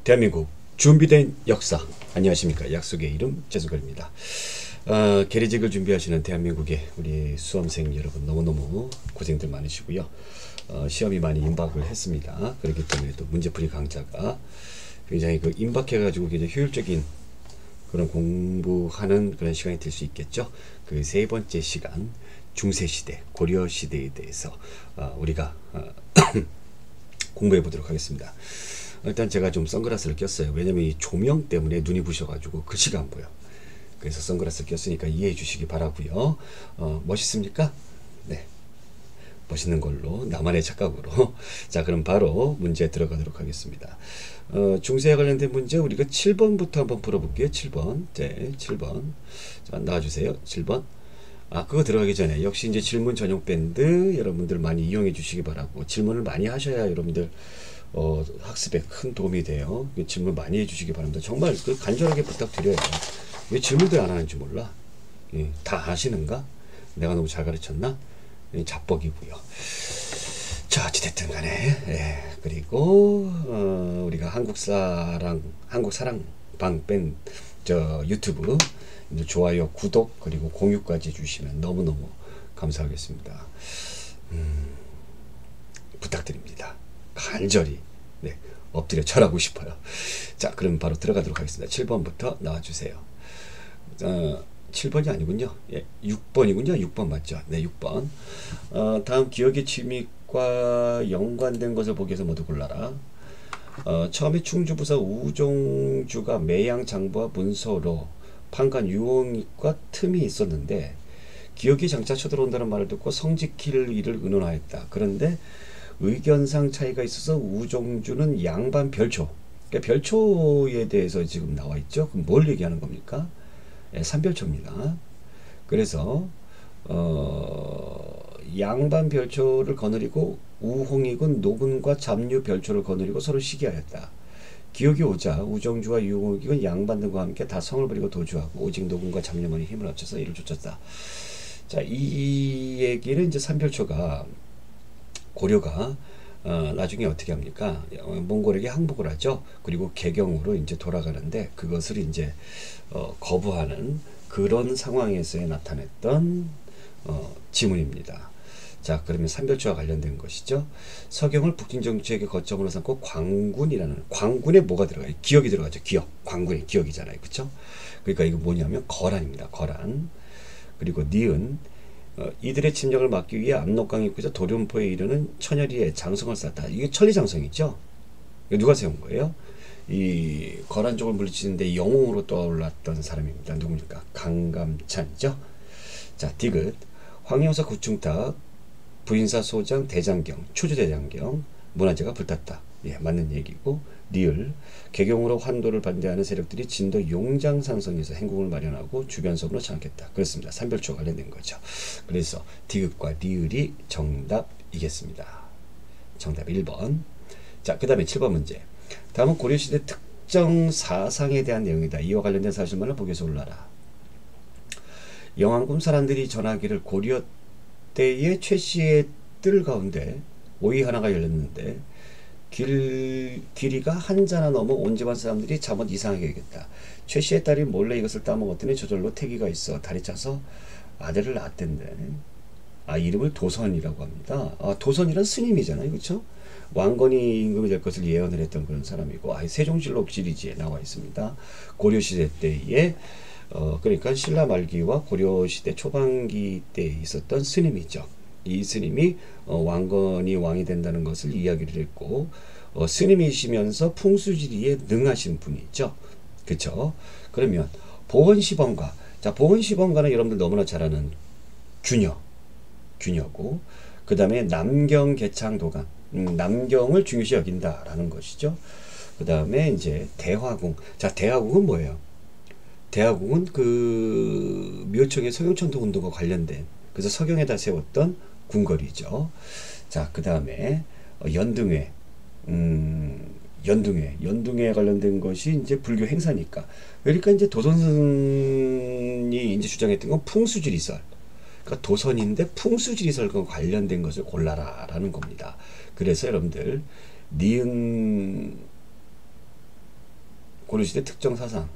대한민국 준비된 역사. 안녕하십니까. 약속의 이름 재수걸입니다. 계리직을 준비하시는 대한민국의 우리 수험생 여러분 너무너무 고생들 많으시고요. 시험이 많이 임박을 했습니다. 그렇기 때문에 또 문제풀이 강좌가 굉장히 임박해가지고 굉장히 효율적인 그런 공부하는 그런 시간이 될 수 있겠죠. 그 세 번째 시간 중세시대 고려시대에 대해서 우리가 공부해 보도록 하겠습니다. 일단 제가 좀 선글라스를 꼈어요. 왜냐면 이 조명 때문에 눈이 부셔가지고 글씨가 안 보여. 그래서 선글라스를 꼈으니까 이해해 주시기 바라고요. 멋있습니까? 네, 멋있는 걸로, 나만의 착각으로. 자, 그럼 바로 문제 들어가도록 하겠습니다. 중세에 관련된 문제 우리가 7번부터 한번 풀어볼게요. 7번. 네, 7번. 자, 나와주세요. 7번. 그거 들어가기 전에 역시 이제 질문 전용 밴드 여러분들 많이 이용해 주시기 바라고, 질문을 많이 하셔야 여러분들 학습에 큰 도움이 돼요. 질문 많이 해주시기 바랍니다. 정말 간절하게 부탁드려요. 왜 질문들 안 하는지 몰라. 다 아시는가? 내가 너무 잘 가르쳤나? 자뻑이고요. 자, 어찌됐든 간에, 그리고 우리가 한국사랑 방밴 유튜브 좋아요, 구독 그리고 공유까지 해주시면 너무너무 감사하겠습니다. 부탁드립니다. 간절히 엎드려 절하고 싶어요. 자, 그럼 바로 들어가도록 하겠습니다. 7번부터 나와주세요. 7번이 아니군요. 6번이군요. 6번 맞죠? 네, 6번. 다음 기억의 취미과 연관된 것을 보기 위해서 모두 골라라. 처음에 충주부사 우종주가 매양장부와 문서로 판관 유홍익과 틈이 있었는데 기억이 장차 쳐들어온다는 말을 듣고 성직킬 일을 의논하였다. 그런데 의견상 차이가 있어서 우종주는 양반 별초, 그러니까 별초에 대해서 지금 나와 있죠. 그럼 뭘 얘기하는 겁니까? 삼별초입니다. 그래서 양반 별초를 거느리고 우홍익은 노근과 잡류 별초를 거느리고 서로 시기하였다. 기억이 오자 우정주와 유홍익은 양반 등과 함께 다 성을 부리고 도주하고 오직 노근과 잡류만이 힘을 합쳐서 이를 쫓았다. 자, 이 얘기는 이제 삼별초가 고려가 나중에 어떻게 합니까? 몽골에게 항복을 하죠. 그리고 개경으로 이제 돌아가는데 그것을 이제 거부하는 그런 상황에서 나타냈던 지문입니다. 자, 그러면 삼별초와 관련된 것이죠. 서경을 북진 정치에게 거점으로 삼고 광군이라는, 광군에 뭐가 들어가요? 기억이 들어가죠. 기억. 광군이 기억이잖아요. 그쵸? 그러니까 이거 뭐냐면 거란입니다. 거란. 그리고 니은, 이들의 침략을 막기 위해 압록강 입구에서 도련포에 이르는 천여리에 장성을 쌓았다. 이게 천리장성이죠. 이거 누가 세운 거예요? 이 거란족을 물리치는데 영웅으로 떠올랐던 사람입니다. 누굽니까? 강감찬이죠. 자, 디귿, 황영사 구충탑 부인사 소장 대장경 초주대장경 문화재가 불탔다. 예, 맞는 얘기고. 리을, 개경으로 환도를 반대하는 세력들이 진도 용장산성에서 행궁을 마련하고 주변섬으로 장악했다. 그렇습니다. 삼별초 관련된 거죠. 그래서 디귿과 리을이 정답이겠습니다. 정답 1번. 자, 그 다음에 7번 문제. 다음은 고려시대 특정 사상에 대한 내용이다. 이와 관련된 사실만을 보기에서 올라라. 영왕궁 사람들이 전하기를 고려 때의 최씨의 뜰 가운데 오이 하나가 열렸는데 길이가 한 자나 넘어 온 집안 사람들이 잠옷 이상하게 여겼다. 최씨의 딸이 몰래 이것을 따먹었더니 저절로 태기가 있어 다리 차서 아들을 낳았댄데. 이름을 도선이라고 합니다. 도선이란 스님이잖아요. 그렇죠? 왕건이 임금이 될 것을 예언을 했던 그런 사람이고, 세종실록 지리지에 나와 있습니다. 고려시대 때에 그러니까 신라 말기와 고려시대 초반기 때 있었던 스님이죠. 이 스님이 왕건이 왕이 된다는 것을 이야기를 했고, 스님이시면서 풍수지리에 능하신 분이죠. 그쵸? 그러면 보건시범가. 자, 보건시범가는 여러분들 너무나 잘 아는 규녀고, 그 다음에 남경개창도감, 남경을 중요시 여긴다라는 것이죠. 그 다음에 이제 대화궁. 자, 대화궁은 뭐예요? 대화궁은 그 묘청의 서경천도 운동과 관련된, 그래서 서경에다 세웠던 궁궐이죠. 자, 그 다음에 연등회. 연등회 관련된 것이 이제 불교 행사니까. 그러니까 이제 도선이 이제 주장했던 건 풍수지리설. 그러니까 도선인데 풍수지리설과 관련된 것을 골라라라는 겁니다. 그래서 여러분들 니은 고려시대 특정 사상.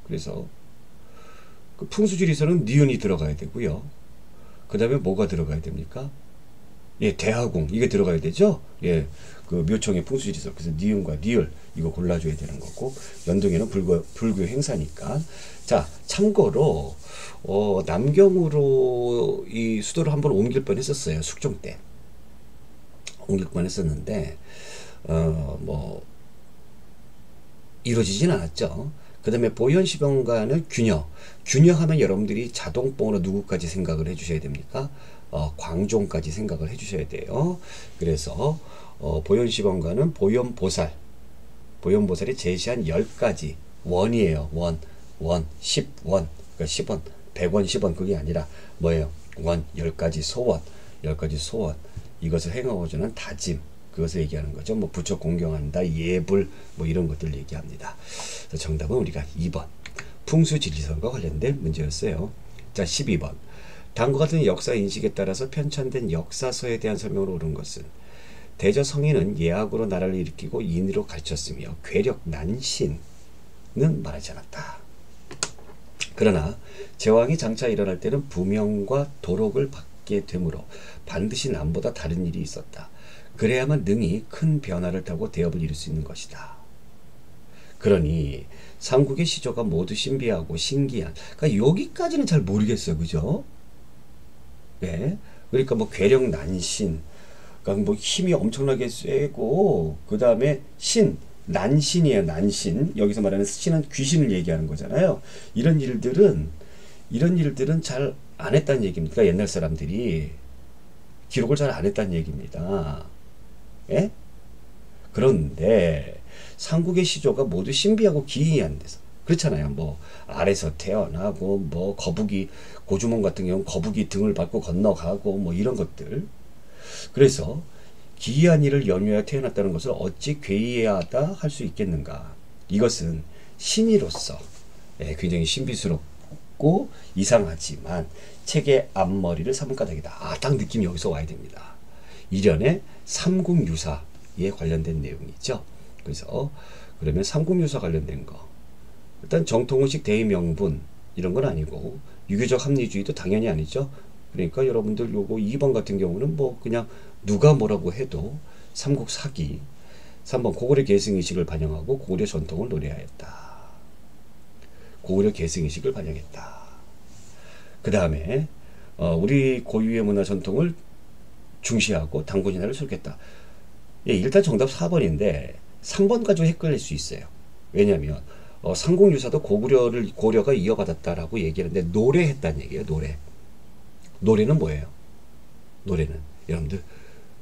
그래서 그 풍수지리서는 니은이 들어가야 되고요. 그 다음에 뭐가 들어가야 됩니까? 예, 대하공 이게 들어가야 되죠. 예, 그 묘청의 풍수지리서. 그래서 니은과 니을 이거 골라줘야 되는 거고, 연동에는 불교 행사니까. 자, 참고로 남경으로 이 수도를 한번 옮길 뻔했었어요. 숙종 때 옮길 뻔했었는데 뭐 이루어지진 않았죠. 그 다음에 보현시병관은 균여하면 여러분들이 자동봉으로 누구까지 생각을 해주셔야 됩니까? 광종까지 생각을 해주셔야 돼요. 그래서 보현시병관은 보현보살이 제시한 10가지 원이에요. 원 10원, 그러니까 10원 100원 10원 그게 아니라 뭐예요? 원 10가지 소원 이것을 행하고 주는 다짐, 그것을 얘기하는 거죠. 뭐 부처 공경한다, 예불 뭐 이런 것들 얘기합니다. 정답은 우리가 2번 풍수지리선과 관련된 문제였어요. 자, 12번 다음과 같은 역사 인식에 따라서 편찬된 역사서에 대한 설명을 옳은 것은 대저성인은 예학으로 나라를 일으키고 인의로 가르쳤으며 괴력 난신은 말하지 않았다. 그러나 제왕이 장차 일어날 때는 부명과 도록을 받게 되므로 반드시 남보다 다른 일이 있었다. 그래야만 능히 큰 변화를 타고 대업을 이룰 수 있는 것이다. 그러니 삼국의 시조가 모두 신비하고 신기한, 그러니까 여기까지는 잘 모르겠어요. 그죠? 네. 그러니까 뭐 괴력 난신, 그러니까 뭐 힘이 엄청나게 세고, 그 다음에 난신이에요. 난신. 여기서 말하는 신은 귀신을 얘기하는 거잖아요. 이런 일들은 잘 안 했다는 얘기입니다. 그러니까 옛날 사람들이 기록을 잘 안 했다는 얘기입니다. 예? 그런데 삼국의 시조가 모두 신비하고 기이한 데서 그렇잖아요. 뭐 알에서 태어나고 뭐 거북이, 고주몽 같은 경우는 거북이 등을 밟고 건너가고 뭐 이런 것들. 그래서 기이한 일을 연유하여 태어났다는 것을 어찌 괴이하다 할 수 있겠는가. 이것은 신이로서 굉장히 신비스럽고 이상하지만 책의 앞머리를 삼은 까닭이다. 딱 느낌이 여기서 와야 됩니다. 이련의 삼국유사에 관련된 내용이죠. 그래서 그러면 삼국유사 관련된 거, 일단 정통의식 대의명분 이런 건 아니고, 유교적 합리주의도 당연히 아니죠. 그러니까 여러분들 요거 2번 같은 경우는 뭐 그냥 누가 뭐라고 해도 삼국사기. 3번 고구려 계승의식을 반영하고 고구려 전통을 노래하였다. 고구려 계승의식을 반영했다. 그 다음에 우리 고유의 문화 전통을 중시하고 단군인화를 수록했다. 예, 일단 정답 4번인데 3번 가지고 헷갈릴 수 있어요. 왜냐하면 삼국유사도 고려가 이어받았다라고 얘기하는데 노래했다는 얘기예요. 노래는 뭐예요? 노래는 여러분들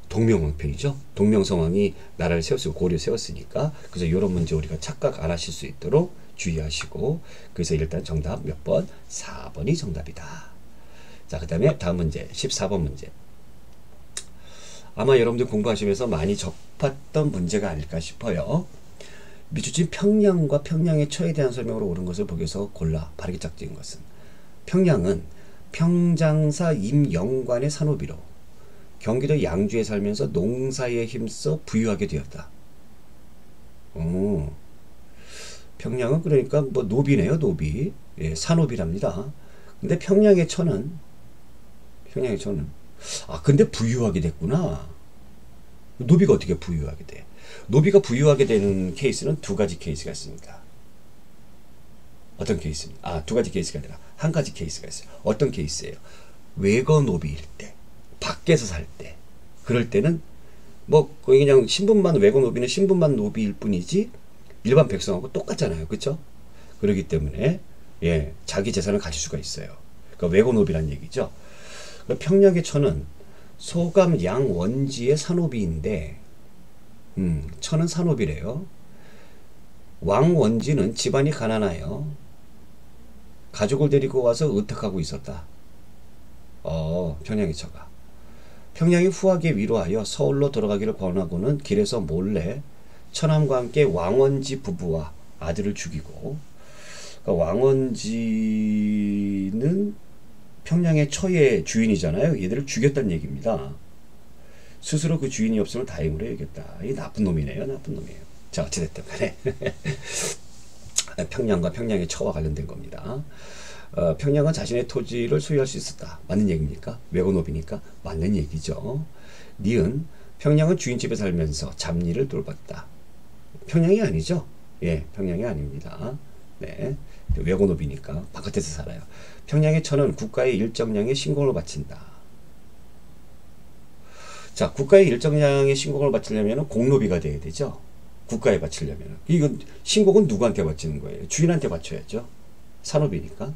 동명왕편이죠. 동명성왕이 나라를 세웠고 고려 세웠으니까. 그래서 이런 문제 우리가 착각 안 하실 수 있도록 주의하시고, 그래서 일단 정답 몇 번? 4번이 정답이다. 자, 그 다음에 다음 문제 14번 문제. 아마 여러분들 공부하시면서 많이 접했던 문제가 아닐까 싶어요. 미추진 평양과 평양의 처에 대한 설명으로 옳은 것을 보기에서 골라 바르게 짝지은 것은, 평양은 평장사 임영관의 산호비로 경기도 양주에 살면서 농사에 힘써 부유하게 되었다. 평양은 그러니까 뭐 노비네요. 노비. 예, 산호비랍니다. 근데 평양의 처는 근데 부유하게 됐구나. 노비가 어떻게 부유하게 돼? 노비가 부유하게 되는 케이스는 두 가지 케이스가 있습니다. 어떤 케이스입니까? 두 가지 케이스가 아니라 한 가지 케이스가 있어요. 어떤 케이스예요? 외거 노비일 때, 밖에서 살 때, 그럴 때는 뭐 그냥 외거 노비는 신분만 노비일 뿐이지 일반 백성하고 똑같잖아요. 그렇죠? 그렇기 때문에 자기 재산을 가질 수가 있어요. 그러니까 외거 노비란 얘기죠. 평양의 처는 소감 양원지의 산호비인데, 처는 산호비래요. 왕원지는 집안이 가난하여 가족을 데리고 와서 의탁하고 있었다. 평양의 처가. 평양이 후하게 위로하여 서울로 돌아가기를 권하고는 길에서 몰래 처남과 함께 왕원지 부부와 아들을 죽이고, 그러니까 왕원지는 평양의 처의 주인이잖아요. 얘들을 죽였다는 얘기입니다. 스스로 그 주인이 없으면 다행으로 여겼다. 이 나쁜 놈이네요. 나쁜 놈이에요. 자, 어찌됐든 간에 평양과 평양의 처와 관련된 겁니다. 평양은 자신의 토지를 소유할 수 있었다. 맞는 얘기입니까? 외고노비니까 맞는 얘기죠. 니은 평양은 주인집에 살면서 잡일을 돌봤다. 평양이 아니죠? 예, 평양이 아닙니다. 네, 외고노비니까 바깥에서 살아요. 평양의 처는 국가의 일정량의 신공을 바친다. 자, 국가의 일정량의 신공을 바치려면 공노비가 돼야 되죠. 국가에 바치려면. 이건 신공은 누구한테 바치는 거예요? 주인한테 바쳐야죠. 산업이니까.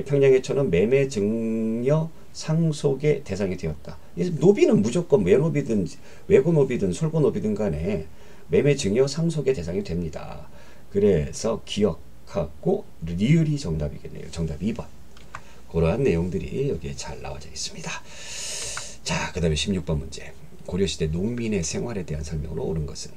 평양의 처는 매매 증여 상속의 대상이 되었다. 노비는 무조건 외노비든 외고노비든 솔고노비든 간에 매매 증여 상속의 대상이 됩니다. 그래서 기억하고 리을이 정답이겠네요. 정답 2번. 그러한 내용들이 여기에 잘 나와져 있습니다. 자, 그 다음에 16번 문제. 고려시대 농민의 생활에 대한 설명으로 옳은 것은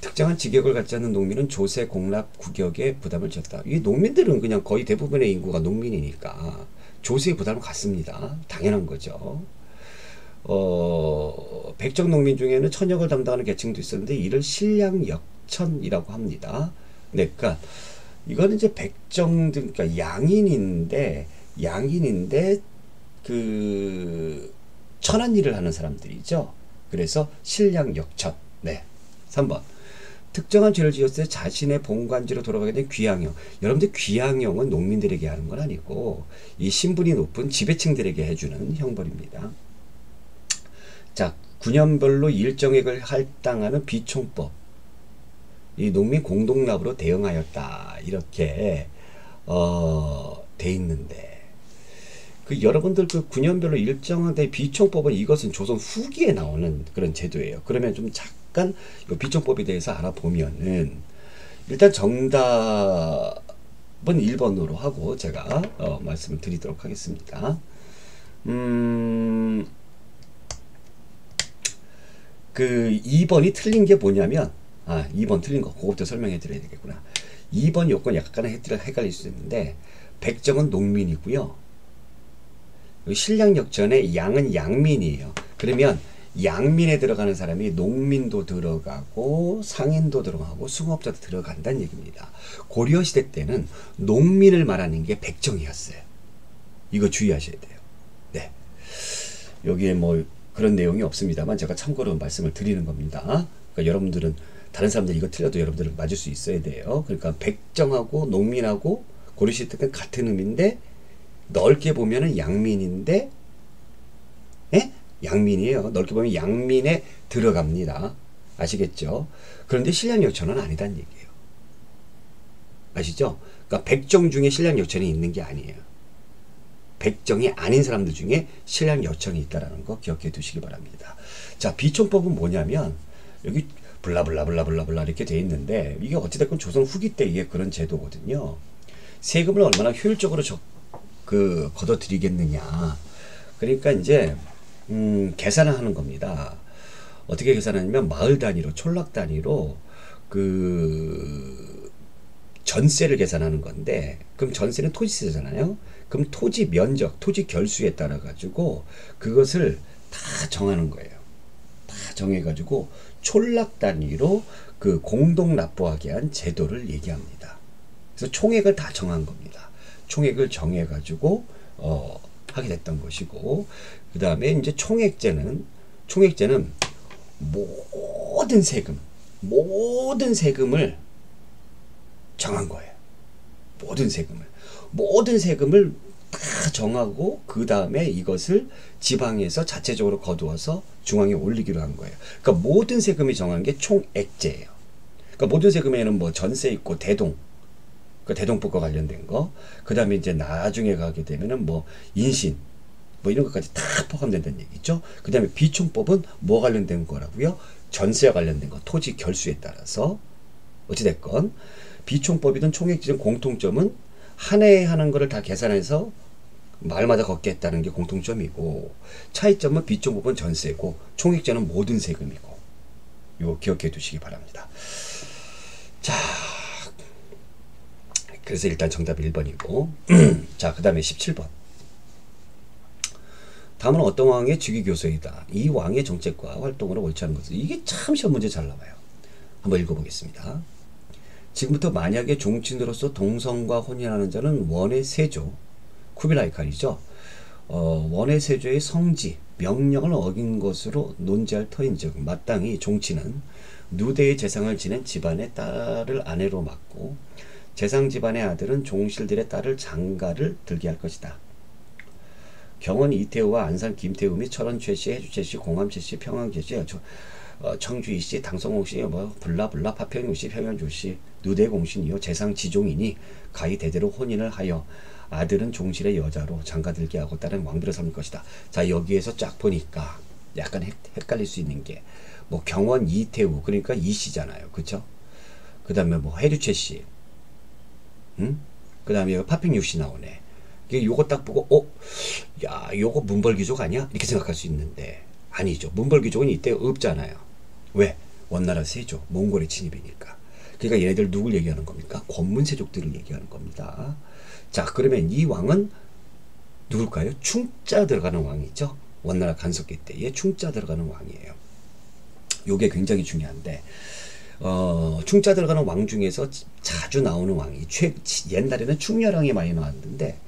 특정한 직역을 갖지 않는 농민은 조세, 공납, 국역에 부담을 졌다. 이 농민들은 그냥 거의 대부분의 인구가 농민이니까 조세의 부담을 갖습니다. 당연한 거죠. 백정 농민 중에는 천역을 담당하는 계층도 있었는데 이를 실량역천이라고 합니다. 네, 그러니까 이거는 이제 백정들, 그러니까 양인인데 그 천한 일을 하는 사람들이죠. 그래서 실량역천. 네, 3번. 특정한 죄를 지었을 때 자신의 본관지로 돌아가게 된 귀양형. 여러분들 귀양형은 농민들에게 하는 건 아니고 이 신분이 높은 지배층들에게 해주는 형벌입니다. 자, 9년별로 일정액을 할당하는 비총법. 이 농민 공동납으로 대응하였다. 이렇게 돼 있는데 그 여러분들 그 9년별로 일정한 비총법은 이것은 조선 후기에 나오는 그런 제도예요. 그러면 좀 잠깐 이 비총법에 대해서 알아보면은 일단 정답은 1번으로 하고 제가 말씀을 드리도록 하겠습니다. 그 2번이 틀린 게 뭐냐면 2번 틀린 거 그것부터 설명해 드려야 되겠구나. 2번 요건 약간 헷갈릴 수 있는데 백정은 농민이고요. 실량역전의 양은 양민이에요. 그러면 양민에 들어가는 사람이 농민도 들어가고 상인도 들어가고 수공업자도 들어간다는 얘기입니다. 고려시대 때는 농민을 말하는 게 백정이었어요. 이거 주의하셔야 돼요. 네, 여기에 뭐 그런 내용이 없습니다만 제가 참고로 말씀을 드리는 겁니다. 그러니까 여러분들은 다른 사람들 이거 틀려도 여러분들은 맞을 수 있어야 돼요. 그러니까 백정하고 농민하고 고려시대 때는 같은 의미인데 넓게 보면은 양민인데, 예? 양민이에요. 넓게 보면 양민에 들어갑니다. 아시겠죠? 그런데 실량역천은 아니다는 얘기예요. 아시죠? 그러니까 백정 중에 실량역천이 있는 게 아니에요. 백정이 아닌 사람들 중에 실량역천이 있다라는 거 기억해 두시기 바랍니다. 자, 비총법은 뭐냐면 여기 블라블라블라블라블라 이렇게 돼 있는데 이게 어찌됐건 조선 후기 때 이게 그런 제도거든요. 세금을 얼마나 효율적으로 걷어들이겠느냐. 그러니까 이제 계산을 하는 겁니다. 어떻게 계산하냐면 마을 단위로 촌락 단위로 그 전세를 계산하는 건데 그럼 전세는 토지세잖아요. 그럼 토지 면적, 토지 결수에 따라 가지고 그것을 다 정하는 거예요. 다 정해가지고 촌락 단위로 그 공동 납부하게 한 제도를 얘기합니다. 그래서 총액을 다 정한 겁니다. 총액을 정해가지고 하게 됐던 것이고 그 다음에 이제 총액제는 모든 세금을 정한 거예요. 모든 세금을 다 정하고 그 다음에 이것을 지방에서 자체적으로 거두어서 중앙에 올리기로 한 거예요. 그러니까 모든 세금이 정한 게 총액제예요. 그러니까 모든 세금에는 뭐 전세 있고 그 대동법과 관련된 거, 그 다음에 이제 나중에 가게 되면은 뭐 인신, 뭐 이런 것까지 다 포함된다는 얘기죠. 그 다음에 비총법은 뭐 관련된 거라고요? 전세와 관련된 거, 토지 결수에 따라서. 어찌됐건 비총법이든 총액제든 공통점은 한 해에 하는 거를 다 계산해서 마을마다 걷겠다는 게 공통점이고 차이점은 비총법은 전세고 총액제는 모든 세금이고 이거 기억해 두시기 바랍니다. 자, 그래서 일단 정답이 1번이고 자, 그 다음에 17번. 다음은 어떤 왕의 즉위교서이다. 이 왕의 정책과 활동으로 옳지 않은 것은. 이게 참 시험 문제 잘 나와요. 한번 읽어보겠습니다. 지금부터 만약에 종친으로서 동성과 혼인하는 자는 원의 세조, 쿠빌라이 칸이죠. 원의 세조의 성지, 명령을 어긴 것으로 논지할 터인즉 마땅히 종친은 누대의 재상을 지낸 집안의 딸을 아내로 맡고 재상 집안의 아들은 종실들의 딸을 장가를 들게 할 것이다. 경원 이태우와 안산 김태우 및 철원 최씨, 해주 최씨, 공암 최씨, 평안 최씨, 청주 이씨, 당성홍 씨, 블라블라 파평 씨, 평현조 씨, 누대 공신이요 재상 지종이니 가히 대대로 혼인을 하여 아들은 종실의 여자로 장가들게 하고 딸은 왕비로 삼을 것이다. 자, 여기에서 쫙 보니까 약간 헷갈릴 수 있는 게 뭐 경원 이태우 그러니까 이씨잖아요, 그쵸? 그 다음에 뭐 해주채 씨, 그 다음에 파평 씨 나오네. 요거 딱 보고 야 요거 문벌귀족 아니야? 이렇게 생각할 수 있는데 아니죠. 문벌귀족은 이때 없잖아요. 왜? 원나라 세조, 몽골의 침입이니까. 그러니까 얘네들 누굴 얘기하는 겁니까? 권문세족들을 얘기하는 겁니다. 자, 그러면 이 왕은 누굴까요? 충자 들어가는 왕이죠. 원나라 간섭기 때에 충자 들어가는 왕이에요. 요게 굉장히 중요한데 충자 들어가는 왕 중에서 자주 나오는 왕이 옛날에는 충렬왕이 많이 나왔는데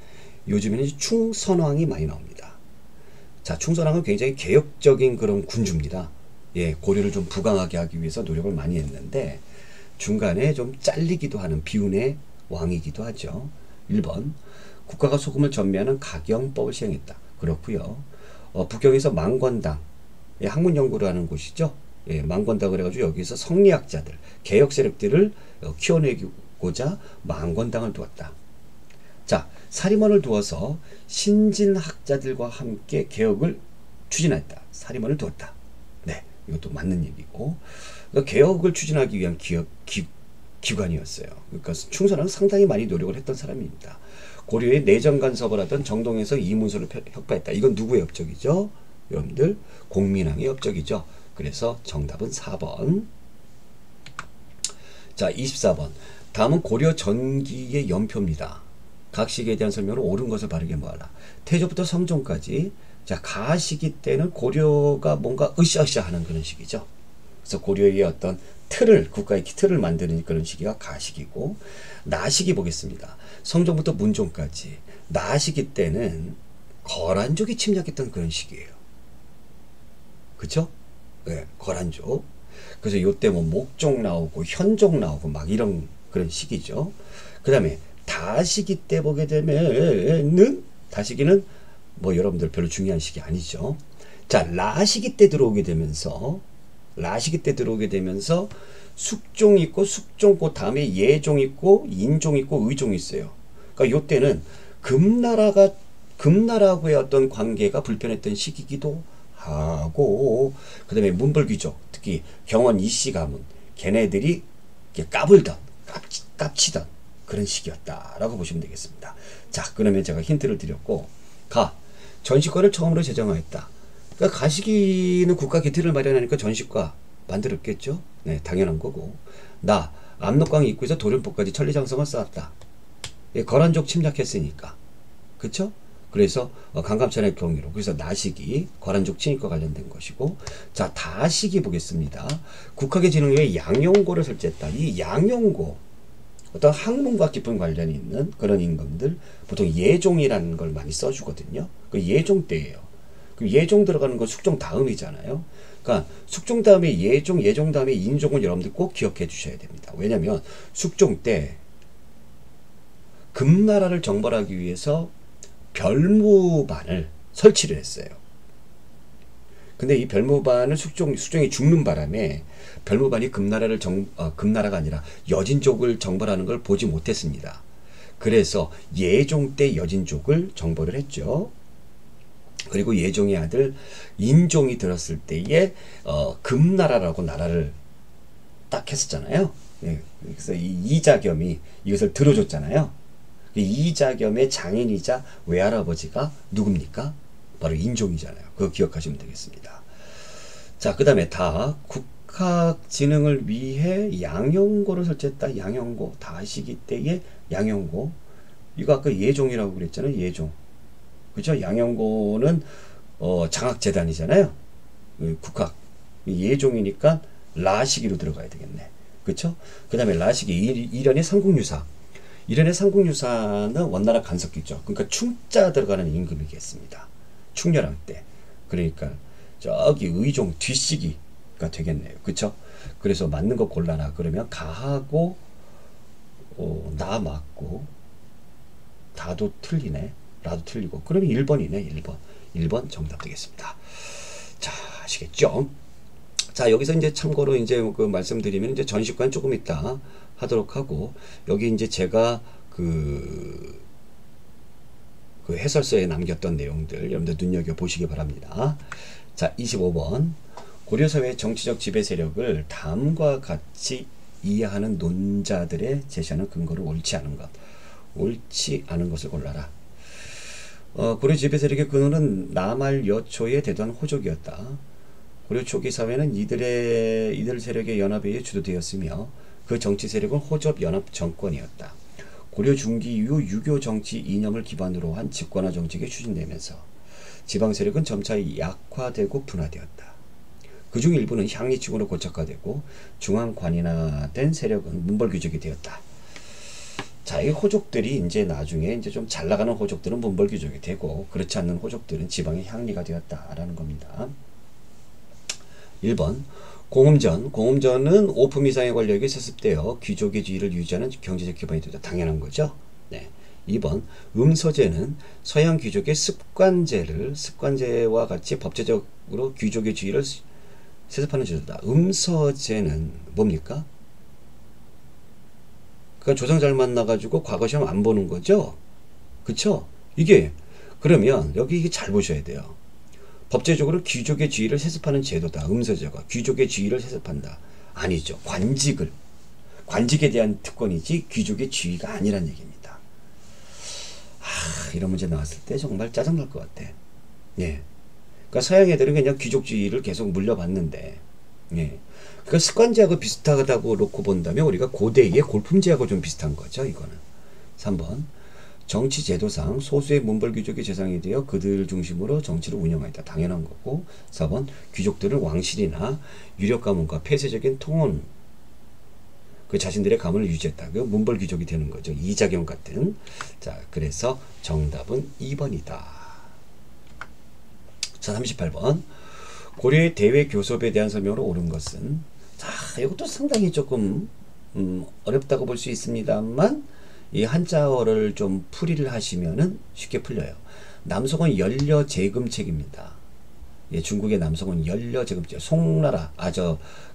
요즘에는 충선왕이 많이 나옵니다. 자, 충선왕은 굉장히 개혁적인 그런 군주입니다. 예, 고려를 좀 부강하게 하기 위해서 노력을 많이 했는데 중간에 좀 잘리기도 하는 비운의 왕이기도 하죠. 1번 국가가 소금을 전매하는 가경법을 시행했다. 그렇고요. 북경에서 망건당, 예, 학문 연구를 하는 곳이죠. 예, 망건당 그래가지고 여기서 성리학자들, 개혁 세력들을 키워내고자 망건당을 두었다. 자, 사림원을 두어서 신진학자들과 함께 개혁을 추진했다. 사림원을 두었다. 네, 이것도 맞는 얘기고. 그러니까 개혁을 추진하기 위한 기관이었어요. 그러니까 충선왕은 상당히 많이 노력을 했던 사람입니다. 고려의 내정 간섭을 하던 정동에서 이문서를 혁파했다. 이건 누구의 업적이죠? 여러분들 공민왕의 업적이죠. 그래서 정답은 4번. 자, 24번. 다음은 고려 전기의 연표입니다. 각 시기에 대한 설명을 옳은 것을 바르게 모아라. 태조부터 성종까지. 자, 가시기 때는 고려가 뭔가 으쌰으쌰 하는 그런 시기죠. 그래서 고려의 어떤 틀을, 국가의 틀을 만드는 그런 시기가 가시기고, 나시기 보겠습니다. 성종부터 문종까지. 나시기 때는 거란족이 침략했던 그런 시기예요. 그쵸? 네, 거란족. 그래서 요때 뭐 목족 나오고 현족 나오고 막 이런 그런 시기죠. 그 다음에 다시기 때 보게 되면은 다시기는 뭐 여러분들 별로 중요한 시기 아니죠. 자, 라시기 때 들어오게 되면서 숙종 있고 숙종 그 다음에 예종 있고 인종 있고 의종 있어요. 그러니까 요때는 금나라하고의 어떤 관계가 불편했던 시기이기도 하고, 그 다음에 문벌귀족, 특히 경원 이씨 가문, 걔네들이 까불던 깝치던 그런 시기였다라고 보시면 되겠습니다. 자, 그러면 제가 힌트를 드렸고, 전시과를 처음으로 제정하였다. 그러니까 가시기는 국가 기틀을 마련하니까 전시과 만들었겠죠. 네, 당연한 거고. 압록강 입구에서 도련포까지 천리장성을 쌓았다. 예, 거란족 침략했으니까. 그쵸? 그래서 강감찬의 경위로, 그래서 나시기 거란족 침입과 관련된 것이고. 자, 다시기 보겠습니다. 국학의 진흥회의 양용고를 설치했다. 이 양용고, 어떤 학문과 깊은 관련이 있는 그런 임금들, 보통 예종이라는 걸 많이 써주거든요. 그 예종 때예요. 그 예종 들어가는 건 숙종 다음이잖아요. 그러니까 숙종 다음에 예종, 예종 다음에 인종을 여러분들 꼭 기억해 주셔야 됩니다. 왜냐하면 숙종 때 금나라를 정벌하기 위해서 별무반을 설치를 했어요. 근데 이 별무반을 숙종이 죽는 바람에 별무반이 금나라가 아니라 여진족을 정벌하는 걸 보지 못했습니다. 그래서 예종 때 여진족을 정벌을 했죠. 그리고 예종의 아들 인종이 들었을 때에 금나라라고 나라를 딱 했었잖아요. 예, 그래서 이 이자겸이 이것을 들어줬잖아요. 이자겸의 장인이자 외할아버지가 누굽니까? 바로 인종이잖아요. 그거 기억하시면 되겠습니다. 자, 그 다음에 국학 진흥을 위해 양용고를 설치했다. 양용고, 다시기 때의 양용고. 이거 아까 예종이라고 그랬잖아요. 예종. 그죠? 양용고는 장학재단이잖아요. 국학. 예종이니까 라시기로 들어가야 되겠네. 그쵸? 그 다음에 라식이 이련의 삼국유사. 이련의 삼국유사는 원나라 간섭기죠. 그러니까 충자 들어가는 임금이겠습니다. 충렬왕 때. 그러니까 저기 의종 뒷시기가 되겠네요. 그쵸? 그래서 맞는 거 골라라. 그러면 가하고 나 맞고 다도 틀리네. 라도 틀리고. 그러면 1번이네. 1번. 1번 정답 되겠습니다. 자, 아시겠죠? 자, 여기서 이제 참고로 이제 그 말씀드리면 이제 전시관 조금 있다 하도록 하고, 여기 이제 제가 그 해설서에 남겼던 내용들 여러분들 눈여겨보시기 바랍니다. 자, 25번. 고려사회의 정치적 지배 세력을 다음과 같이 이해하는 논자들의 제시하는 근거로 옳지 않은 것. 옳지 않은 것을 골라라. 고려 지배 세력의 근원은 남할 여초의 대도한 호족이었다. 고려 초기 사회는 이들 세력의 연합에 의해 주도되었으며 그 정치 세력은 호접 연합 정권이었다. 고려 중기 이후 유교 정치 이념을 기반으로 한 집권화 정책이 추진되면서 지방 세력은 점차 약화되고 분화되었다. 그중 일부는 향리층으로 고착화되고 중앙 관인화된 세력은 문벌귀족이 되었다. 자, 이 호족들이 이제 나중에 이제 좀 잘 나가는 호족들은 문벌귀족이 되고 그렇지 않는 호족들은 지방의 향리가 되었다라는 겁니다. 1번. 공음전은 오품 이상의 권력이 세습되어 귀족의 지위를 유지하는 경제적 기반이 되다. 당연한 거죠. 네. 2번. 음서제는 서양 귀족의 습관제와 같이 법제적으로 귀족의 지위를 세습하는 제도다. 음서제는 뭡니까? 그러니까 조상 잘 만나가지고 과거 시험 안 보는 거죠? 그쵸? 이게, 그러면 여기 이게 잘 보셔야 돼요. 법제적으로 귀족의 지위를 세습하는 제도다. 음서제가 귀족의 지위를 세습한다. 아니죠. 관직에 대한 특권이지 귀족의 지위가 아니란 얘기입니다. 이런 문제 나왔을 때 정말 짜증날 것 같아. 예. 그러니까 서양 애들은 그냥 귀족 지위를 계속 물려받는데, 예. 그러니까 습관제하고 비슷하다고 놓고 본다면 우리가 고대의 골품제하고 좀 비슷한 거죠. 이거는. 3번. 정치 제도상 소수의 문벌귀족이 재상이 되어 그들 중심으로 정치를 운영하였다. 당연한 거고. 4번. 귀족들은 왕실이나 유력 가문과 폐쇄적인 통혼 그 자신들의 가문을 유지했다. 그 문벌귀족이 되는 거죠. 이자경 같은. 자, 그래서 정답은 2번이다. 자, 38번. 고려의 대외 교섭에 대한 설명으로 옳은 것은, 자, 이것도 상당히 조금 어렵다고 볼 수 있습니다만 이 한자어를 좀 풀이를 하시면은 쉽게 풀려요. 남송은 연려제금책입니다. 예, 중국의 남송은 연려제금책. 송나라,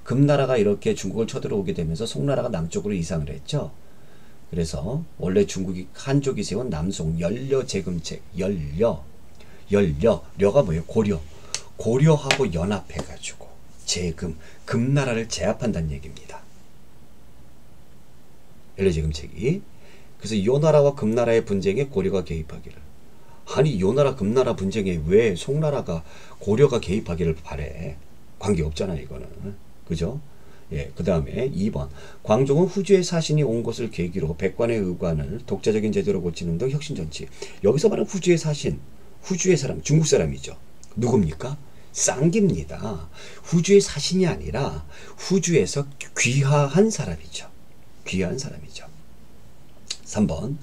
금나라가 이렇게 중국을 쳐들어오게 되면서 송나라가 남쪽으로 이상을 했죠. 그래서 원래 중국이 한족이 세운 남송 연려제금책. 려가 뭐예요? 고려하고 연합해가지고 금나라를 제압한다는 얘기입니다. 연려제금책이. 그래서 요나라와 금나라의 분쟁에 고려가 개입하기를. 아니, 요나라 금나라 분쟁에 왜 송나라가 고려가 개입하기를 바래? 관계없잖아 이거는. 그죠? 예, 그 다음에 2번. 광종은 후주의 사신이 온 것을 계기로 백관의 의관을 독자적인 제도로 고치는 등 혁신정치. 여기서 말하는 후주의 사신, 후주의 사람, 중국 사람이죠. 누굽니까? 쌍기입니다. 후주의 사신이 아니라 후주에서 귀화한 사람이죠. 귀화한 사람이죠. 3번.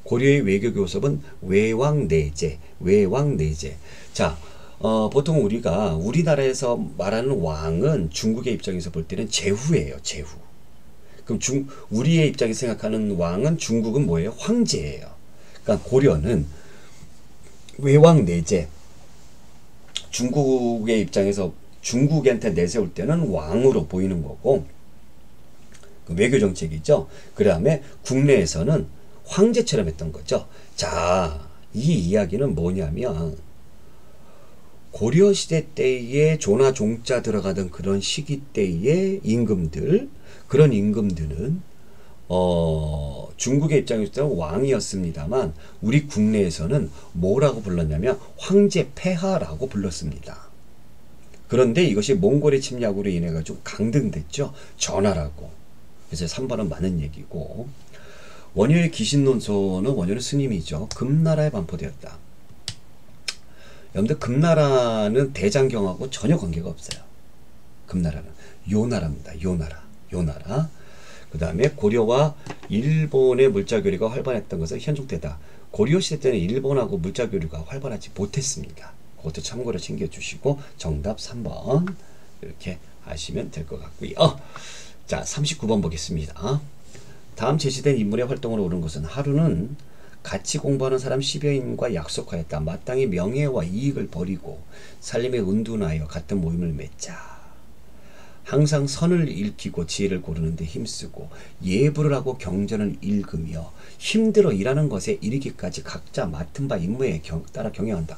고려의 외교 교섭은 외왕내제. 자, 보통 우리나라에서 말하는 왕은 중국의 입장에서 볼 때는 제후예요. 제후. 그럼 우리의 입장에서 생각하는 왕은 중국은 뭐예요? 황제예요. 그러니까 고려는 외왕내제. 중국의 입장에서 중국한테 내세울 때는 왕으로 보이는 거고, 그 외교 정책이죠. 그 다음에 국내에서는 황제처럼 했던 거죠. 자, 이 이야기는 뭐냐면 고려시대 때에 조나 종자 들어가던 그런 시기 때의 그런 임금들은 중국의 입장에서는 왕이었습니다만 우리 국내에서는 뭐라고 불렀냐면 황제 폐하라고 불렀습니다. 그런데 이것이 몽골의 침략으로 인해 가지고 강등됐죠. 전하라고. 그래서 3번은 맞는 얘기고, 원효의 기신론서는 원효는 스님이죠. 금나라에 반포되었다. 여러분들 금나라는 대장경하고 전혀 관계가 없어요. 금나라는 요나라입니다. 요나라. 그 다음에 고려와 일본의 물자 교류가 활발했던 것은 현종 때다. 고려 시대 때는 일본하고 물자 교류가 활발하지 못했습니다. 그것도 참고로 챙겨주시고 정답 3번 이렇게 하시면 될 것 같고요. 자, 39번 보겠습니다. 다음 제시된 인물의 활동으로 옳은 것은 하루는 같이 공부하는 사람 10여인과 약속하였다. 마땅히 명예와 이익을 버리고 살림에 은둔하여 같은 모임을 맺자. 항상 선을 읽히고 지혜를 고르는 데 힘쓰고 예불을 하고 경전을 읽으며 힘들어 일하는 것에 이르기까지 각자 맡은 바 임무에 따라 경영한다.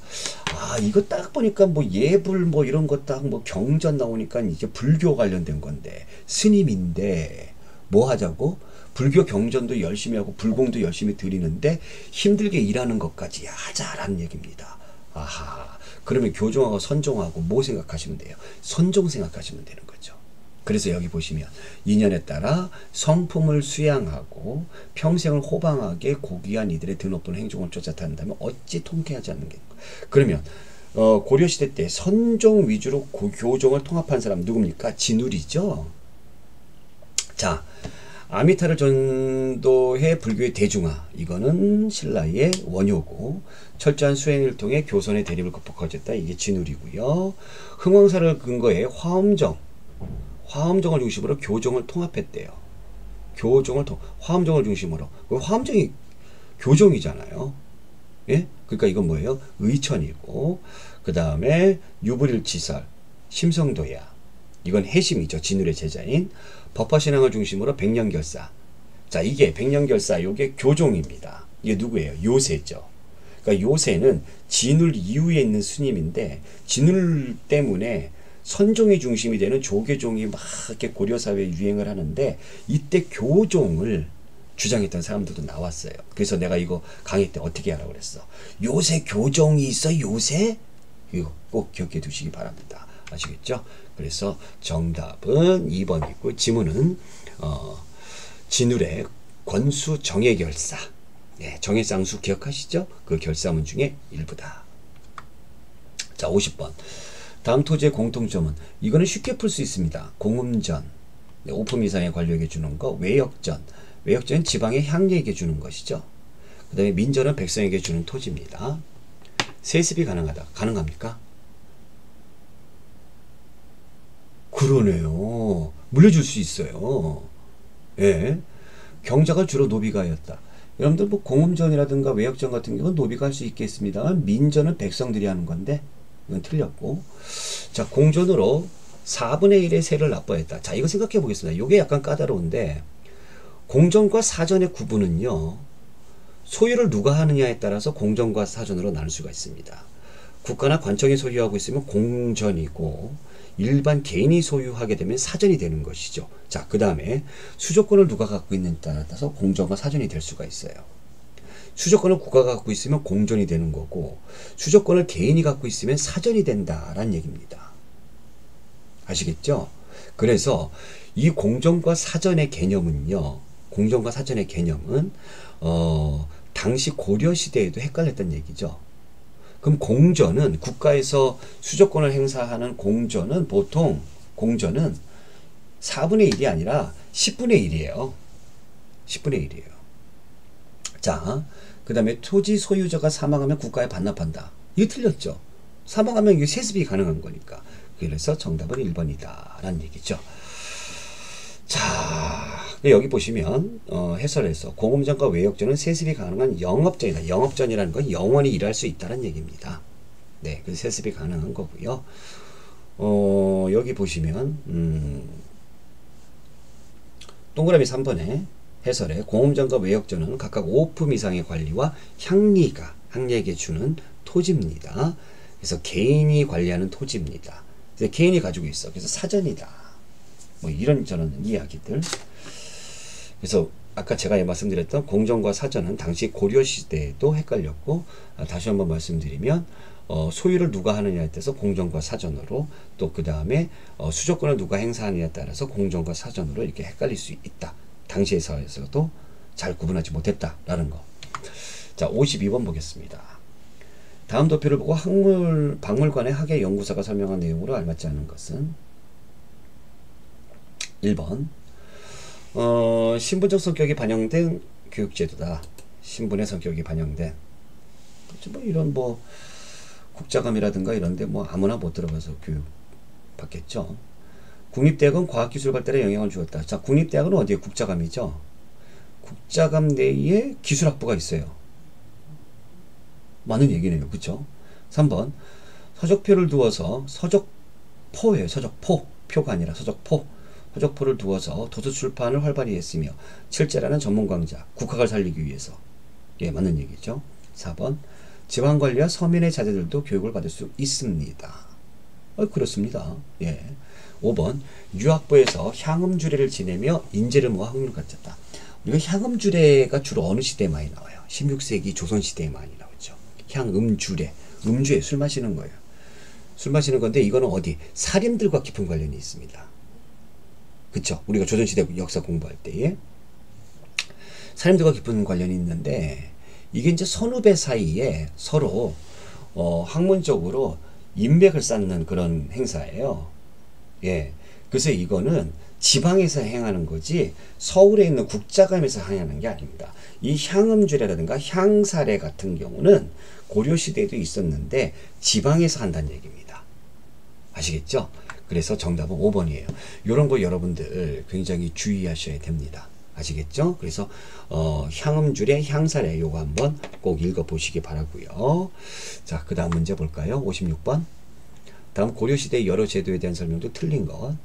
아, 이거 딱 보니까 뭐 예불 뭐 이런 것 딱 뭐 경전 나오니까 이제 불교 관련된 건데 스님인데 뭐 하자고? 불교 경전도 열심히 하고 불공도 열심히 드리는데 힘들게 일하는 것까지 하자라는 얘기입니다. 아하, 그러면 교종하고 선종하고 뭐 생각하시면 돼요? 선종 생각하시면 되는 거죠. 그래서 여기 보시면 인연에 따라 성품을 수양하고 평생을 호방하게 고귀한 이들의 드높은 행종을 쫓아탄다면 어찌 통쾌하지 않는가. 그러면 고려시대 때 선종 위주로 교종을 통합한 사람 누굽니까? 진울이죠. 자, 아미타를 전도해 불교의 대중화, 이거는 신라의 원효고 철저한 수행을 통해 교선의 대립을 극복하였다. 이게 진울이고요. 흥왕사를 근거해 화엄정을 중심으로 교종을 통합했대요. 화엄정을 중심으로. 화엄정이 교종이잖아요. 예? 그러니까 이건 뭐예요? 의천이고, 그 다음에 유불일치설, 심성도야. 이건 해심이죠. 진울의 제자인. 법화신앙을 중심으로 백년결사. 자, 이게 백년결사, 요게 교종입니다. 이게 누구예요? 요새죠. 그러니까 요새는 진울 이후에 있는 스님인데, 진울 때문에 선종이 중심이 되는 조계종이 막 이렇게 고려사회에 유행을 하는데, 이때 교종을 주장했던 사람들도 나왔어요. 그래서 내가 이거 강의 때 어떻게 하라고 그랬어? 요새 교종이 있어? 요새? 이거 꼭 기억해 두시기 바랍니다. 아시겠죠? 그래서 정답은 2번이고 지문은 진울의 권수 정예결사. 네, 정예쌍수 기억하시죠? 그 결사문 중에 일부다. 자, 50번. 다음 토지의 공통점은 이거는 쉽게 풀 수 있습니다. 공음전, 네, 5품 이상의 관료에게 주는 거. 외역전, 외역전은 지방의 향리에게 주는 것이죠. 그 다음에 민전은 백성에게 주는 토지입니다. 세습이 가능하다. 가능합니까? 그러네요. 물려줄 수 있어요. 예. 경자가 주로 노비가 하였다. 여러분들 뭐 공음전이라든가 외역전 같은 경우는 노비가 할 수 있겠습니다만 민전은 백성들이 하는 건데 이건 틀렸고. 자, 공전으로 4분의 1의 세를 납부했다. 자, 이거 생각해 보겠습니다. 이게 약간 까다로운데 공전과 사전의 구분은요. 소유를 누가 하느냐에 따라서 공전과 사전으로 나눌 수가 있습니다. 국가나 관청이 소유하고 있으면 공전이고 일반 개인이 소유하게 되면 사전이 되는 것이죠. 자, 그 다음에 수조권을 누가 갖고 있느냐에 따라서 공전과 사전이 될 수가 있어요. 수조권을 국가가 갖고 있으면 공전이 되는 거고 수조권을 개인이 갖고 있으면 사전이 된다라는 얘기입니다. 아시겠죠? 그래서 이 공전과 사전의 개념은요. 공전과 사전의 개념은 당시 고려시대에도 헷갈렸던 얘기죠. 그럼 공전은 국가에서 수조권을 행사하는 공전은 보통 공전은 4분의 1이 아니라 10분의 1이에요. 10분의 1이에요. 자, 그 다음에 토지 소유자가 사망하면 국가에 반납한다. 이게 틀렸죠. 사망하면 이게 세습이 가능한 거니까. 그래서 정답은 1번이다 라는 얘기죠. 자, 여기 보시면 해설에서 공음전과 외역전은 세습이 가능한 영업전이다. 영업전이라는 건 영원히 일할 수 있다는 얘기입니다. 네, 그래서 세습이 가능한 거고요. 여기 보시면 동그라미 3번에 해설에 공음전과 외역전은 각각 5품 이상의 관리와 향리에게 주는 토지입니다. 그래서 개인이 관리하는 토지입니다. 그래서 개인이 가지고 있어. 그래서 사전이다. 뭐 이런저런 이야기들. 그래서 아까 제가 말씀드렸던 공전과 사전은 당시 고려시대에도 헷갈렸고 다시 한번 말씀드리면 소유를 누가 하느냐에 따라서 공전과 사전으로 또 그 다음에 수조권을 누가 행사하느냐에 따라서 공전과 사전으로 이렇게 헷갈릴 수 있다. 당시의 사회에서도 잘 구분하지 못했다라는 거. 자, 52번 보겠습니다. 다음 도표를 보고 박물관의 학예연구사가 설명한 내용으로 알맞지 않은 것은 1번 신분적 성격이 반영된 교육제도다. 신분의 성격이 반영된. 뭐 이런 뭐 국자감이라든가 이런데 뭐 아무나 못 들어가서 교육 받겠죠. 국립대학은 과학기술 발달에 영향을 주었다. 자, 국립대학은 어디에? 국자감이죠. 국자감 내에 기술학부가 있어요. 많은 얘기네요. 그쵸? 3번 서적표를 두어서 서적포예요. 서적포. 표가 아니라 서적포. 서적포를 두어서 도서 출판을 활발히 했으며 칠제라는 전문 강좌, 국학을 살리기 위해서. 예, 맞는 얘기죠. 4번 지방관리와 서민의 자제들도 교육을 받을 수 있습니다. 그렇습니다. 예. 5번 유학부에서 향음주례를 지내며 인재를 모아 학문을 갖췄다. 우리가 향음주례가 주로 어느 시대에 많이 나와요? 16세기 조선시대에 많이 나오죠. 향음주례. 음주에 술 마시는 거예요. 술 마시는 건데 이거는 어디? 살인들과 깊은 관련이 있습니다. 그쵸? 우리가 조선시대 역사 공부할 때에 살인들과 깊은 관련이 있는데 이게 이제 선후배 사이에 서로 학문적으로 인맥을 쌓는 그런 행사예요. 예. 그래서 이거는 지방에서 행하는 거지 서울에 있는 국자감에서 행하는 게 아닙니다. 이 향음주례라든가 향사례 같은 경우는 고려시대에도 있었는데 지방에서 한다는 얘기입니다. 아시겠죠? 그래서 정답은 5번이에요. 이런 거 여러분들 굉장히 주의하셔야 됩니다. 아시겠죠? 그래서 향음주례, 향사례 요거 한번 꼭 읽어보시기 바라고요. 자, 그 다음 문제 볼까요? 56번. 다음 고려시대의 여러 제도에 대한 설명도 틀린 것.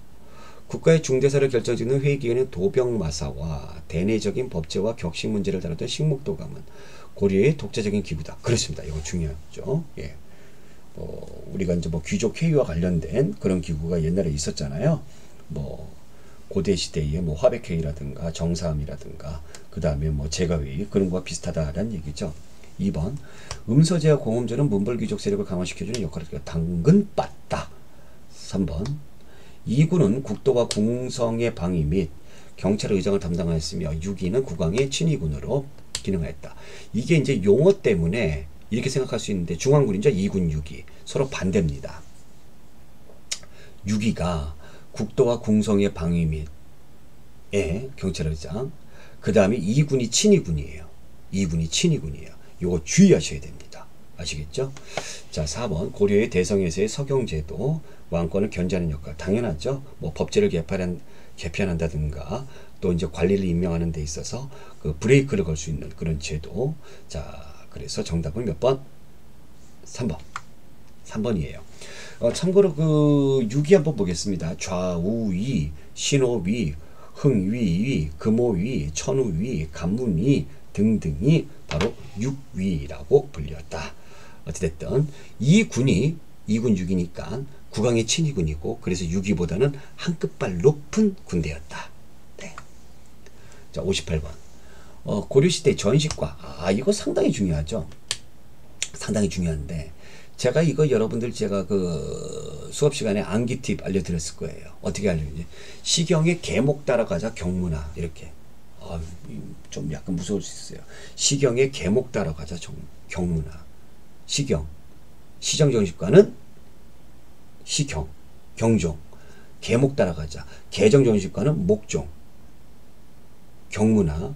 국가의 중대사를 결정짓는 회의기관의 도병마사와 대내적인 법제와 격식 문제를 다뤘던 식목도감은 고려의 독자적인 기구다. 그렇습니다. 이거 중요하죠. 예. 우리가 이제 뭐 귀족 회의와 관련된 그런 기구가 옛날에 있었잖아요. 뭐 고대 시대에 뭐 화백회의라든가 정사함이라든가 그 다음에 뭐 제가회의 그런 거와 비슷하다라는 얘기죠. 2번 음서제와 공음제는 문벌귀족 세력을 강화시켜주는 역할을 당근빠다. 3번 이군은 국도와 궁성의 방위 및 경찰 의장을 담당하였으며 6위는 국왕의 친위군으로 기능하였다. 이게 이제 용어 때문에 이렇게 생각할 수 있는데 중앙군이죠. 2군 6위 서로 반대입니다. 6위가 국도와 궁성의 방위 및 경찰의장 그 다음에 2군이 친위군이에요. 2군이 친위군이에요. 요거 주의하셔야 됩니다. 아시겠죠? 자, 4번 고려의 대성에서의 서경제도 왕권을 견제하는 역할 당연하죠. 뭐 법제를 개편한다든가 또 이제 관리를 임명하는 데 있어서 그 브레이크를 걸 수 있는 그런 제도. 자, 그래서 정답은 몇 번? 3번. 3번이에요. 참고로 그 6위 한번 보겠습니다. 좌우위, 신호위, 흥위위, 금호위, 천우위, 간문위 등등이 바로 6위라고 불렸다. 어찌됐든 이 군이 2군 6위니까 국왕의 친위군이고 그래서 6위보다는 한 끗발 높은 군대였다. 네. 자, 58번. 고려시대 전식과 이거 상당히 중요하죠. 상당히 중요한데 제가 이거 여러분들 제가 그 수업 시간에 암기 팁 알려드렸을 거예요. 어떻게 알려드리지? 시경의 계목 따라가자 경문화 이렇게. 좀 약간 무서울 수 있어요. 시경의 계목 따라가자 경문화. 시경 시정정식과는 시경 경종 계목 따라가자. 계정정식과는 목종 경문화.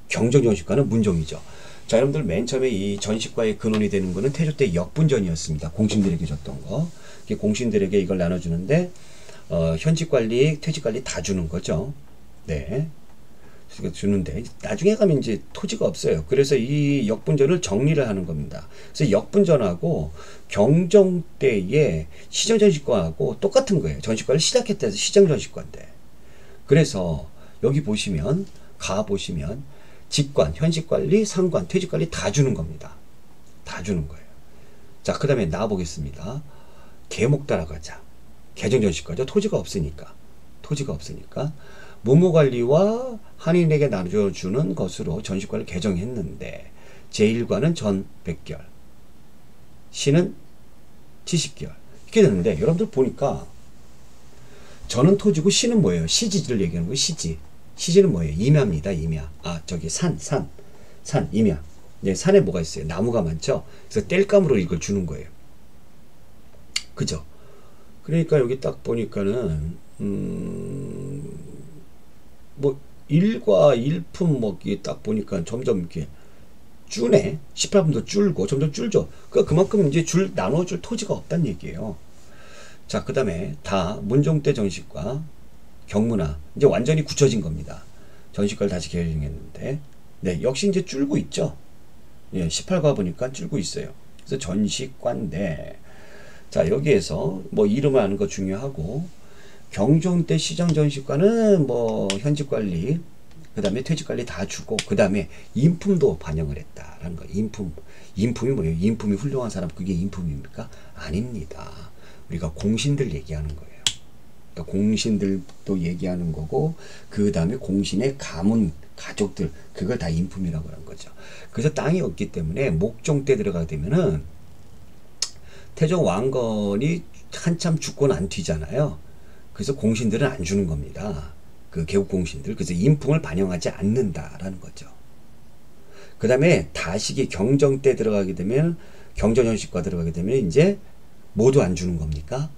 경정정식과는 문종이죠. 자, 여러분들 맨 처음에 이 전식과의 근원이 되는 거는 태조 때 역분전이었습니다. 공신들에게 줬던 거. 공신들에게 이걸 나눠주는데 현직관리, 퇴직관리 다 주는 거죠. 네. 주는데 나중에 가면 이제 토지가 없어요. 그래서 이 역분전을 정리를 하는 겁니다. 그래서 역분전하고 경종 때의 시정전식과하고 똑같은 거예요. 전식과를 시작했다 해서 시정전식과인데. 그래서 여기 보시면 가보시면 직관, 현직관리, 상관, 퇴직관리 다 주는 겁니다. 다 주는 거예요. 자, 그 다음에 나와보겠습니다. 계목 따라가자. 개정전식과죠. 토지가 없으니까. 무무관리와 한인에게 나눠주는 것으로 전식과를 개정했는데 제1과는 전 100결, 시는 70결 이렇게 되는데 여러분들 보니까 전은 토지고 시는 뭐예요? 시지를 얘기하는 거예요. 시지는 뭐예요? 임야입니다. 임야. 저기 산, 임야. 네, 산에 뭐가 있어요? 나무가 많죠? 그래서 땔감으로 이걸 주는 거예요. 그죠? 그러니까 여기 딱 보니까는 뭐 일과 일품 먹기 딱 보니까 점점 이렇게 줄네. 18분도 줄고 점점 줄죠. 그만큼 이제 나눠줄 토지가 없다는 얘기예요. 자, 그 다음에 다 문종대 전시과 경문화 이제 완전히 굳혀진 겁니다. 전시과를 다시 개정했는데 네, 역시 이제 줄고 있죠. 예, 18과 보니까 줄고 있어요. 그래서 전시과인데 자, 여기에서 뭐 이름을 아는 거 중요하고 경종대 시정전시과는 뭐 현직관리 그 다음에 퇴직관리 다 주고 그 다음에 인품도 반영을 했다라는 거. 인품이 뭐예요? 인품이 훌륭한 사람 그게 인품입니까? 아닙니다. 우리가 공신들 얘기하는 거예요. 그러니까 공신들도 얘기하는 거고 그 다음에 공신의 가문 가족들 그걸 다 인품이라고 하는 거죠. 그래서 땅이 없기 때문에 목종 때 들어가게 되면은 태종 왕건이 한참 죽고 난 뒤잖아요. 그래서 공신들은 안 주는 겁니다. 그 개국 공신들. 그래서 인품을 반영하지 않는다라는 거죠. 그 다음에 다시기 경정 때 들어가게 되면 경전현식과 들어가게 되면 이제 모두 안 주는 겁니까?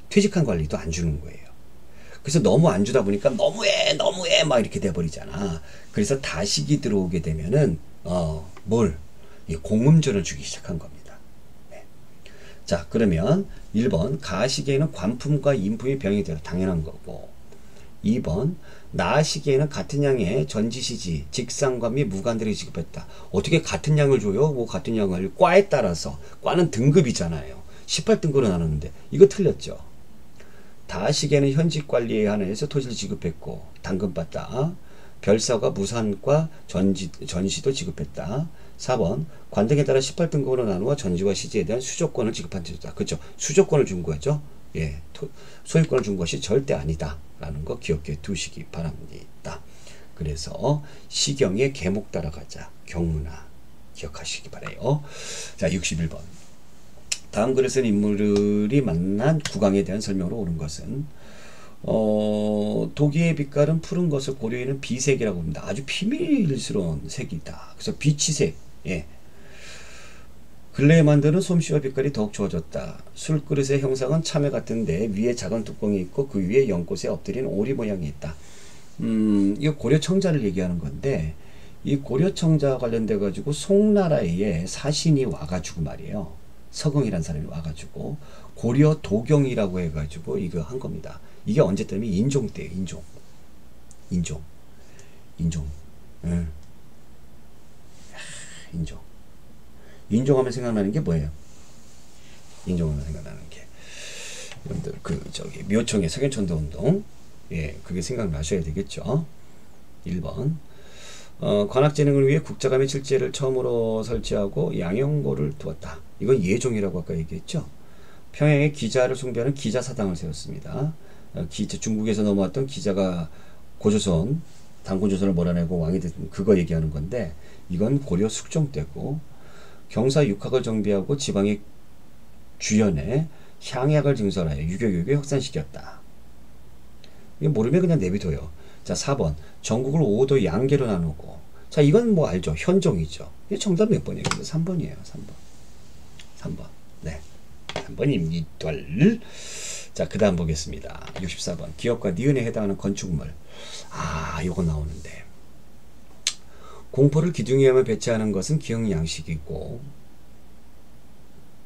퇴직한 관리도 안 주는 거예요. 그래서 너무 안 주다 보니까 너무해 막 이렇게 돼버리잖아. 그래서 다시기 들어오게 되면은 공음전을 주기 시작한 겁니다. 네. 자, 그러면 1번 가시기에는 관품과 인품이 병이 되어 당연한 거고 2번 나시기에는 같은 양의 전지시지 직상관 및 무관들이 지급했다. 어떻게 같은 양을 줘요? 뭐 같은 양을 과에 따라서 과는 등급이잖아요. 18등급으로 나누는데 이거 틀렸죠. 다시기에는 현직관리에 한해서 토지를 지급했고 당근받다. 별사과 무산과 전시도 지급했다. 4번 관등에 따라 18등급으로 나누어 전지와 시지에 대한 수조권을 지급한 제도다. 그렇죠. 수조권을 준 거죠. 예, 소유권을 준 것이 절대 아니다 라는 거 기억해 두시기 바랍니다. 그래서 시경의 계목 따라가자 경문화 기억하시기 바래요. 자, 61번 다음 글을 쓴 인물이 만난 국왕에 대한 설명으로 옳은 것은 도기의 빛깔은 푸른 것을 고려에는 비색이라고 합니다. 아주 비밀스러운 색이다. 그래서 비치색. 예. 근래에 만드는 솜씨와 빛깔이 더욱 좋아졌다. 술그릇의 형상은 참외 같은데 위에 작은 뚜껑이 있고 그 위에 연꽃에 엎드린 오리 모양이 있다. 이거 고려청자를 얘기하는 건데 이 고려청자 관련돼 가지고 송나라에 사신이 와가지고 말이에요. 서경이라는 사람이 와가지고 고려 도경이라고 해가지고 이거 한 겁니다. 이게 언제 때문에 인종 때예요. 인종. 응. 인종하면 생각나는 게 뭐예요? 인종하면 생각나는 게 여러분들 묘청의 석연천도 운동 예 그게 생각나셔야 되겠죠. 1번 관악재능을 위해 국자감의 칠제를 처음으로 설치하고 양형고를 두었다. 이건 예종이라고 아까 얘기했죠. 평양에 기자를 숭배하는 기자사당을 세웠습니다. 중국에서 넘어왔던 기자가 고조선 당군조선을 몰아내고 왕이 됐던 그거 얘기하는 건데 이건 고려 숙종 때고 경사 육학을 정비하고 지방의 주연에 향약을 증설하여 유교교육에 확산시켰다. 이게 모르면 그냥 내비둬요. 자, 4번 전국을 5도 양계로 나누고 자 이건 뭐 알죠. 현종이죠. 이게 정답 몇 번이에요? 3번이에요. 3번. 네. 3번입니다. 자, 그 다음 보겠습니다. 64번 기업과 니은에 해당하는 건축물. 요거 나오는데 공포를 기둥에 하면 배치하는 것은 기형양식이고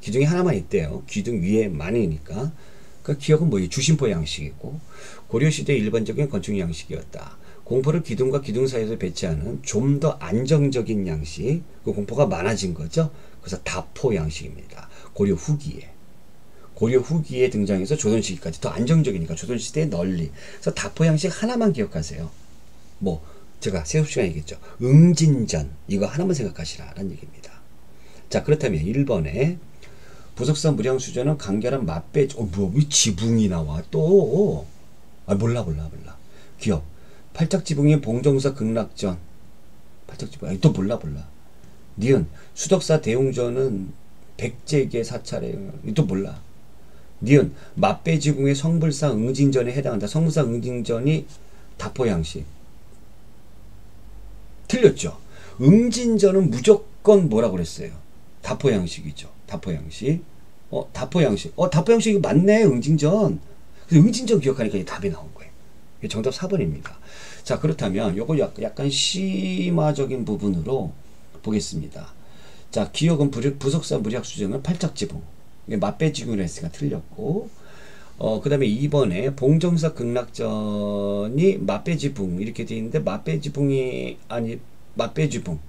기둥이 하나만 있대요. 기둥 위에 많으니까. 그러니까 기억은 뭐예요? 주심포 양식이고 고려시대의 일반적인 건축 양식이었다. 공포를 기둥과 기둥 사이에서 배치하는 좀 더 안정적인 양식. 그 공포가 많아진 거죠. 그래서 다포 양식입니다. 고려 후기에 등장해서 조선시기까지 더 안정적이니까 조선시대의 널리. 그래서 다포 양식 하나만 기억하세요. 뭐 제가 세수 시간에 얘기했죠. 응진전 이거 하나만 생각하시라라는 얘기입니다. 자, 그렇다면 1번에 부석사 무량수전은 간결한 맛배 왜 지붕이 나와 또 몰라 기억 팔짝지붕의 봉정사 극락전 팔짝지붕 또 몰라 니은 수덕사 대웅전은 백제계 사찰이에요. 또 몰라. 니은 맛배지붕의 성불사 응진전에 해당한다. 성불사 응진전이 다포양식 틀렸죠. 응진전은 무조건 뭐라고 그랬어요? 다포양식이죠. 다포양식. 다포양식이 맞네. 응진전. 그래서 응진전 기억하니까 이 답이 나온 거예요. 정답 4번입니다. 자, 그렇다면 요거 약간 심화적인 부분으로 보겠습니다. 자, 기억은 부석사 무리학수정은 팔짝지붕. 맞배지붕이라 했으니까 틀렸고, 그 다음에 2번에 봉정사 극락전이 맞배지붕 이렇게 되어 있는데, 맞배지붕이 아니 맞배지붕.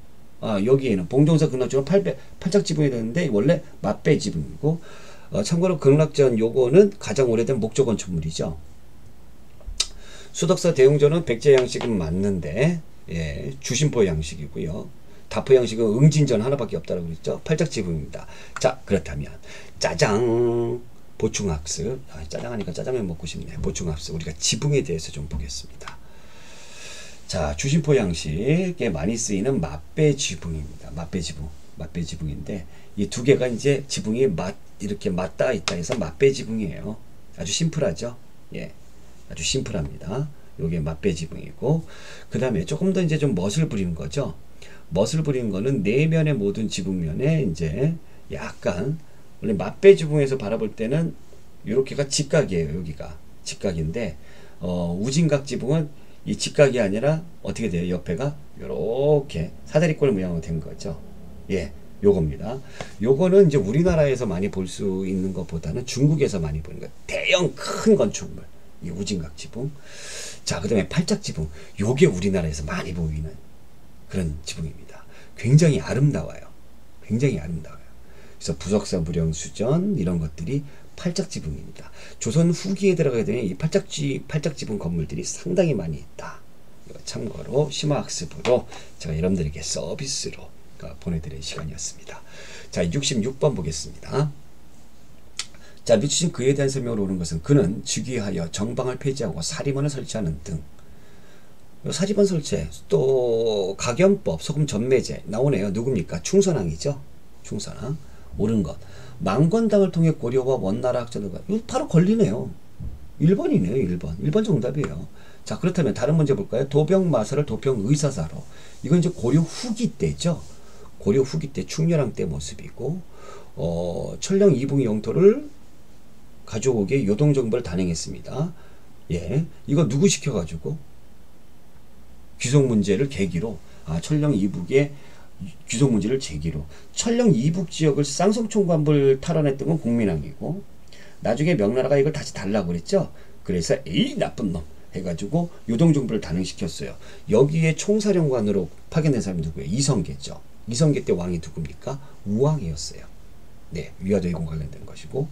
여기에는 봉정사 극락전은 팔짝지붕이 되는데 원래 맞배지붕이고, 참고로 극락전 요거는 가장 오래된 목조 건축물이죠. 수덕사 대웅전은 백제 양식은 맞는데, 예, 주심포 양식이고요. 다포 양식은 응진전 하나밖에 없다고 그랬죠. 팔짝지붕입니다. 자, 그렇다면 짜장 보충학습. 짜장 하니까 짜장면 먹고 싶네. 보충학습. 우리가 지붕에 대해서 좀 보겠습니다. 자, 주심포 양식에 많이 쓰이는 맞배지붕입니다. 맞배지붕인데 이 두 개가 이제 지붕이 이렇게 맞닿아 있다 해서 맞배지붕이에요. 아주 심플하죠. 예, 아주 심플합니다. 요게 맞배지붕이고, 그 다음에 조금 더 이제 좀 멋을 부리는 거죠. 멋을 부리는 거는 내면의 모든 지붕면에 이제 약간, 원래 맞배지붕에서 바라볼 때는 요렇게가 직각이에요. 여기가 직각인데, 우진각 지붕은 이 직각이 아니라 어떻게 돼요? 옆에가 요렇게 사다리꼴 모양으로 된 거죠. 예, 요겁니다. 요거는 이제 우리나라에서 많이 볼 수 있는 것보다는 중국에서 많이 보는 거. 대형 큰 건축물. 이 우진각 지붕. 자, 그 다음에 팔짝 지붕. 요게 우리나라에서 많이 보이는 그런 지붕입니다. 굉장히 아름다워요. 굉장히 아름다워요. 그래서 부석사 무령수전 이런 것들이 팔짝 지붕입니다. 조선 후기에 들어가게 되면 이 팔짝 지붕 건물들이 상당히 많이 있다. 이거 참고로 심화학습으로 제가 여러분들에게 서비스로 보내드린 시간이었습니다. 자, 66번 보겠습니다. 자, 밑주신 그에 대한 설명으로 오는 것은 그는 즉위하여 정방을 폐지하고 사리원을 설치하는 등, 사리원 설치, 또 가견법, 소금 전매제 나오네요. 누굽니까? 충선왕이죠. 충선왕. 옳은 것. 망건당을 통해 고려와 원나라 학자들과, 이거 바로 걸리네요. 1번이네요. 1번. 1번 정답이에요. 자, 그렇다면 다른 문제 볼까요? 도병마사를 도평의사사로. 이건 이제 고려 후기 때죠. 고려 후기 때 충렬왕 때 모습이고, 천령 이붕의 영토를 가져오기에 요동정벌을 단행했습니다. 예, 이거 누구 시켜가지고 귀속 문제를 계기로, 천령 이북의 귀속 문제를 제기로 천령 이북 지역을 쌍성총관부를 탈환했던 건 공민왕이고, 나중에 명나라가 이걸 다시 달라고 그랬죠. 그래서 에이 나쁜 놈 해가지고 요동정부를 단행시켰어요. 여기에 총사령관으로 파견된 사람이 누구예요? 이성계죠. 이성계 때 왕이 누굽니까? 우왕이었어요. 네, 위화도의공 관련된 것이고,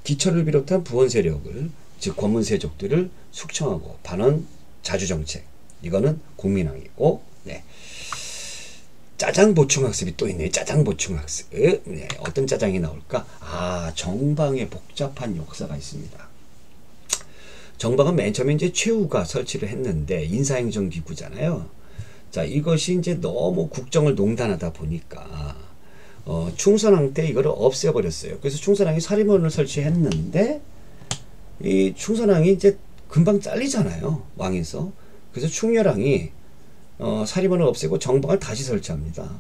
기철을 비롯한 부원 세력을, 즉 권문 세족들을 숙청하고 반원 자주정책, 이거는 공민왕이고, 네. 짜장 보충학습이 또 있네요. 짜장 보충학습. 네, 어떤 짜장이 나올까? 정방에 복잡한 역사가 있습니다. 정방은 맨 처음에 이제 최후가 설치를 했는데 인사행정기구잖아요. 자, 이것이 이제 너무 국정을 농단하다 보니까 충선왕 때 이거를 없애버렸어요. 그래서 충선왕이 사리원을 설치했는데 이 충선왕이 이제 금방 잘리잖아요. 왕에서. 그래서 충렬왕이 사리원을 없애고 정방을 다시 설치합니다.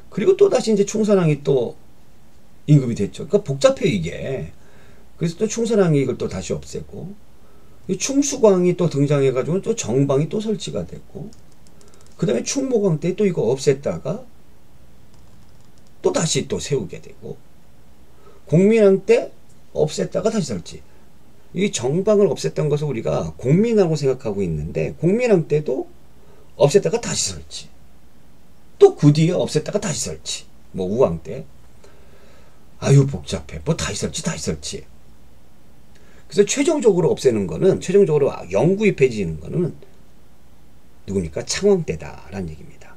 그리고 또 다시 이제 충선왕이 또 임금이 됐죠. 그러니까 복잡해요, 이게. 그래서 또 충선왕이 이걸 또 다시 없애고, 충수광이 또 등장해가지고 또 정방이 또 설치가 됐고, 그 다음에 충모광 때 또 이거 없앴다가 또 다시 또 세우게 되고, 공민왕 때 없앴다가 다시 설치. 이 정방을 없앴던 것을 우리가 공민왕으로 생각하고 있는데, 공민왕 때도 없앴다가 다시 설치. 또 그 뒤에 없앴다가 다시 설치. 뭐 우왕 때. 아유 복잡해. 뭐 다시 설치. 그래서 최종적으로 없애는 거는, 최종적으로 영구히 폐지하는 거는 누굽니까? 창왕 때다라는 얘기입니다.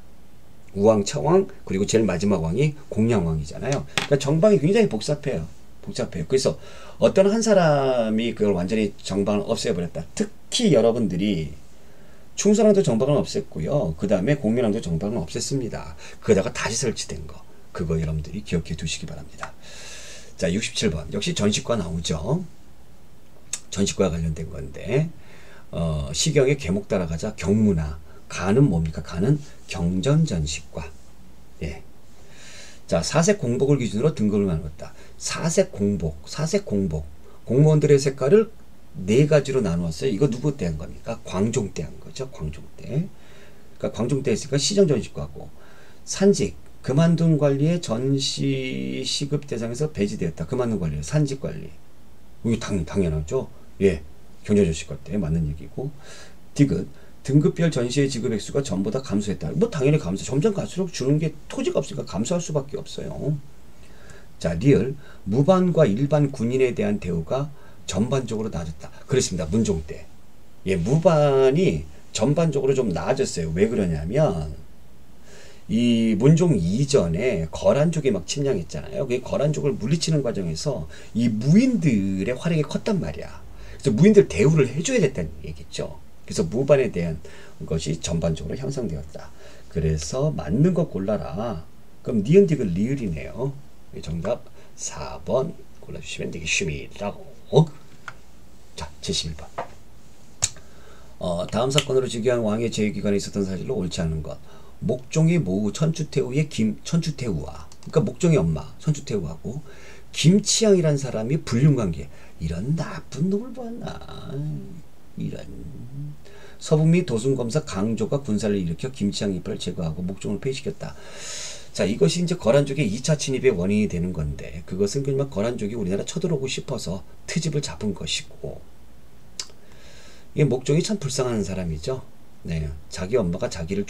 우왕, 창왕, 그리고 제일 마지막 왕이 공양왕이잖아요. 그러니까 정방이 굉장히 복잡해요. 그래서 어떤 한 사람이 그걸 완전히 정방을 없애버렸다. 특히 여러분들이 충선왕도 정방을 없앴고요. 그 다음에 공민왕도 정방을 없앴습니다. 그러다가 다시 설치된 거. 그거 여러분들이 기억해 두시기 바랍니다. 자, 67번. 역시 전식과 나오죠. 전식과 관련된 건데, 시경의 계목 따라가자 경문화. 가는 뭡니까? 가는 경전전식과. 예. 자, 사색 공복을 기준으로 등급을 나눴다. 사색 공복. 공무원들의 색깔을 네 가지로 나누었어요. 이거 누구 때 한 겁니까? 광종 때 한 거죠. 광종 때. 그러니까 광종 때 했으니까 시정전시과고, 산직 그만둔 관리의 전시 시급 대상에서 배제되었다. 그만둔 관리, 산직 관리. 이거 당연하죠. 예, 경제전시과 때 맞는 얘기고. 디귿 등급별 전시의 지급 액수가 전보다 감소했다. 뭐 당연히 감소. 점점 갈수록 주는 게 토지가 없으니까 감소할 수밖에 없어요. 자, 리을 무반과 일반 군인에 대한 대우가 전반적으로 나아졌다. 그렇습니다. 문종 때. 예, 무반이 전반적으로 좀 나아졌어요. 왜 그러냐면 이 문종 이전에 거란족이 막 침략했잖아요. 그 거란족을 물리치는 과정에서 이 무인들의 활약이 컸단 말이야. 그래서 무인들 대우를 해줘야 됐다는 얘기죠. 그래서 무반에 대한 것이 전반적으로 향상되었다. 그래서 맞는 거 골라라. 그럼 니은디귿 리을이네요. 정답 4번 골라주시면 되겠습니다. 자, 71번. 다음 사건으로 즉위한 왕의 제위기간에 있었던 사실로 옳지 않은 것. 목종의 모우 천추태후의 천추태후와, 그러니까 목종의 엄마 천추태후하고 김치향이란 사람이 불륜관계. 이런 나쁜 놈을 보았나. 이런. 서북미 도순검사 강조가 군사를 일으켜 김치향 이빨을 제거하고 목종을 폐위시켰다. 자, 이것이 이제 거란족의 2차 침입의 원인이 되는 건데, 그것은 그냥 거란족이 우리나라 쳐들어오고 싶어서 트집을 잡은 것이고, 이 목종이 참 불쌍한 사람이죠. 네, 자기 엄마가 자기를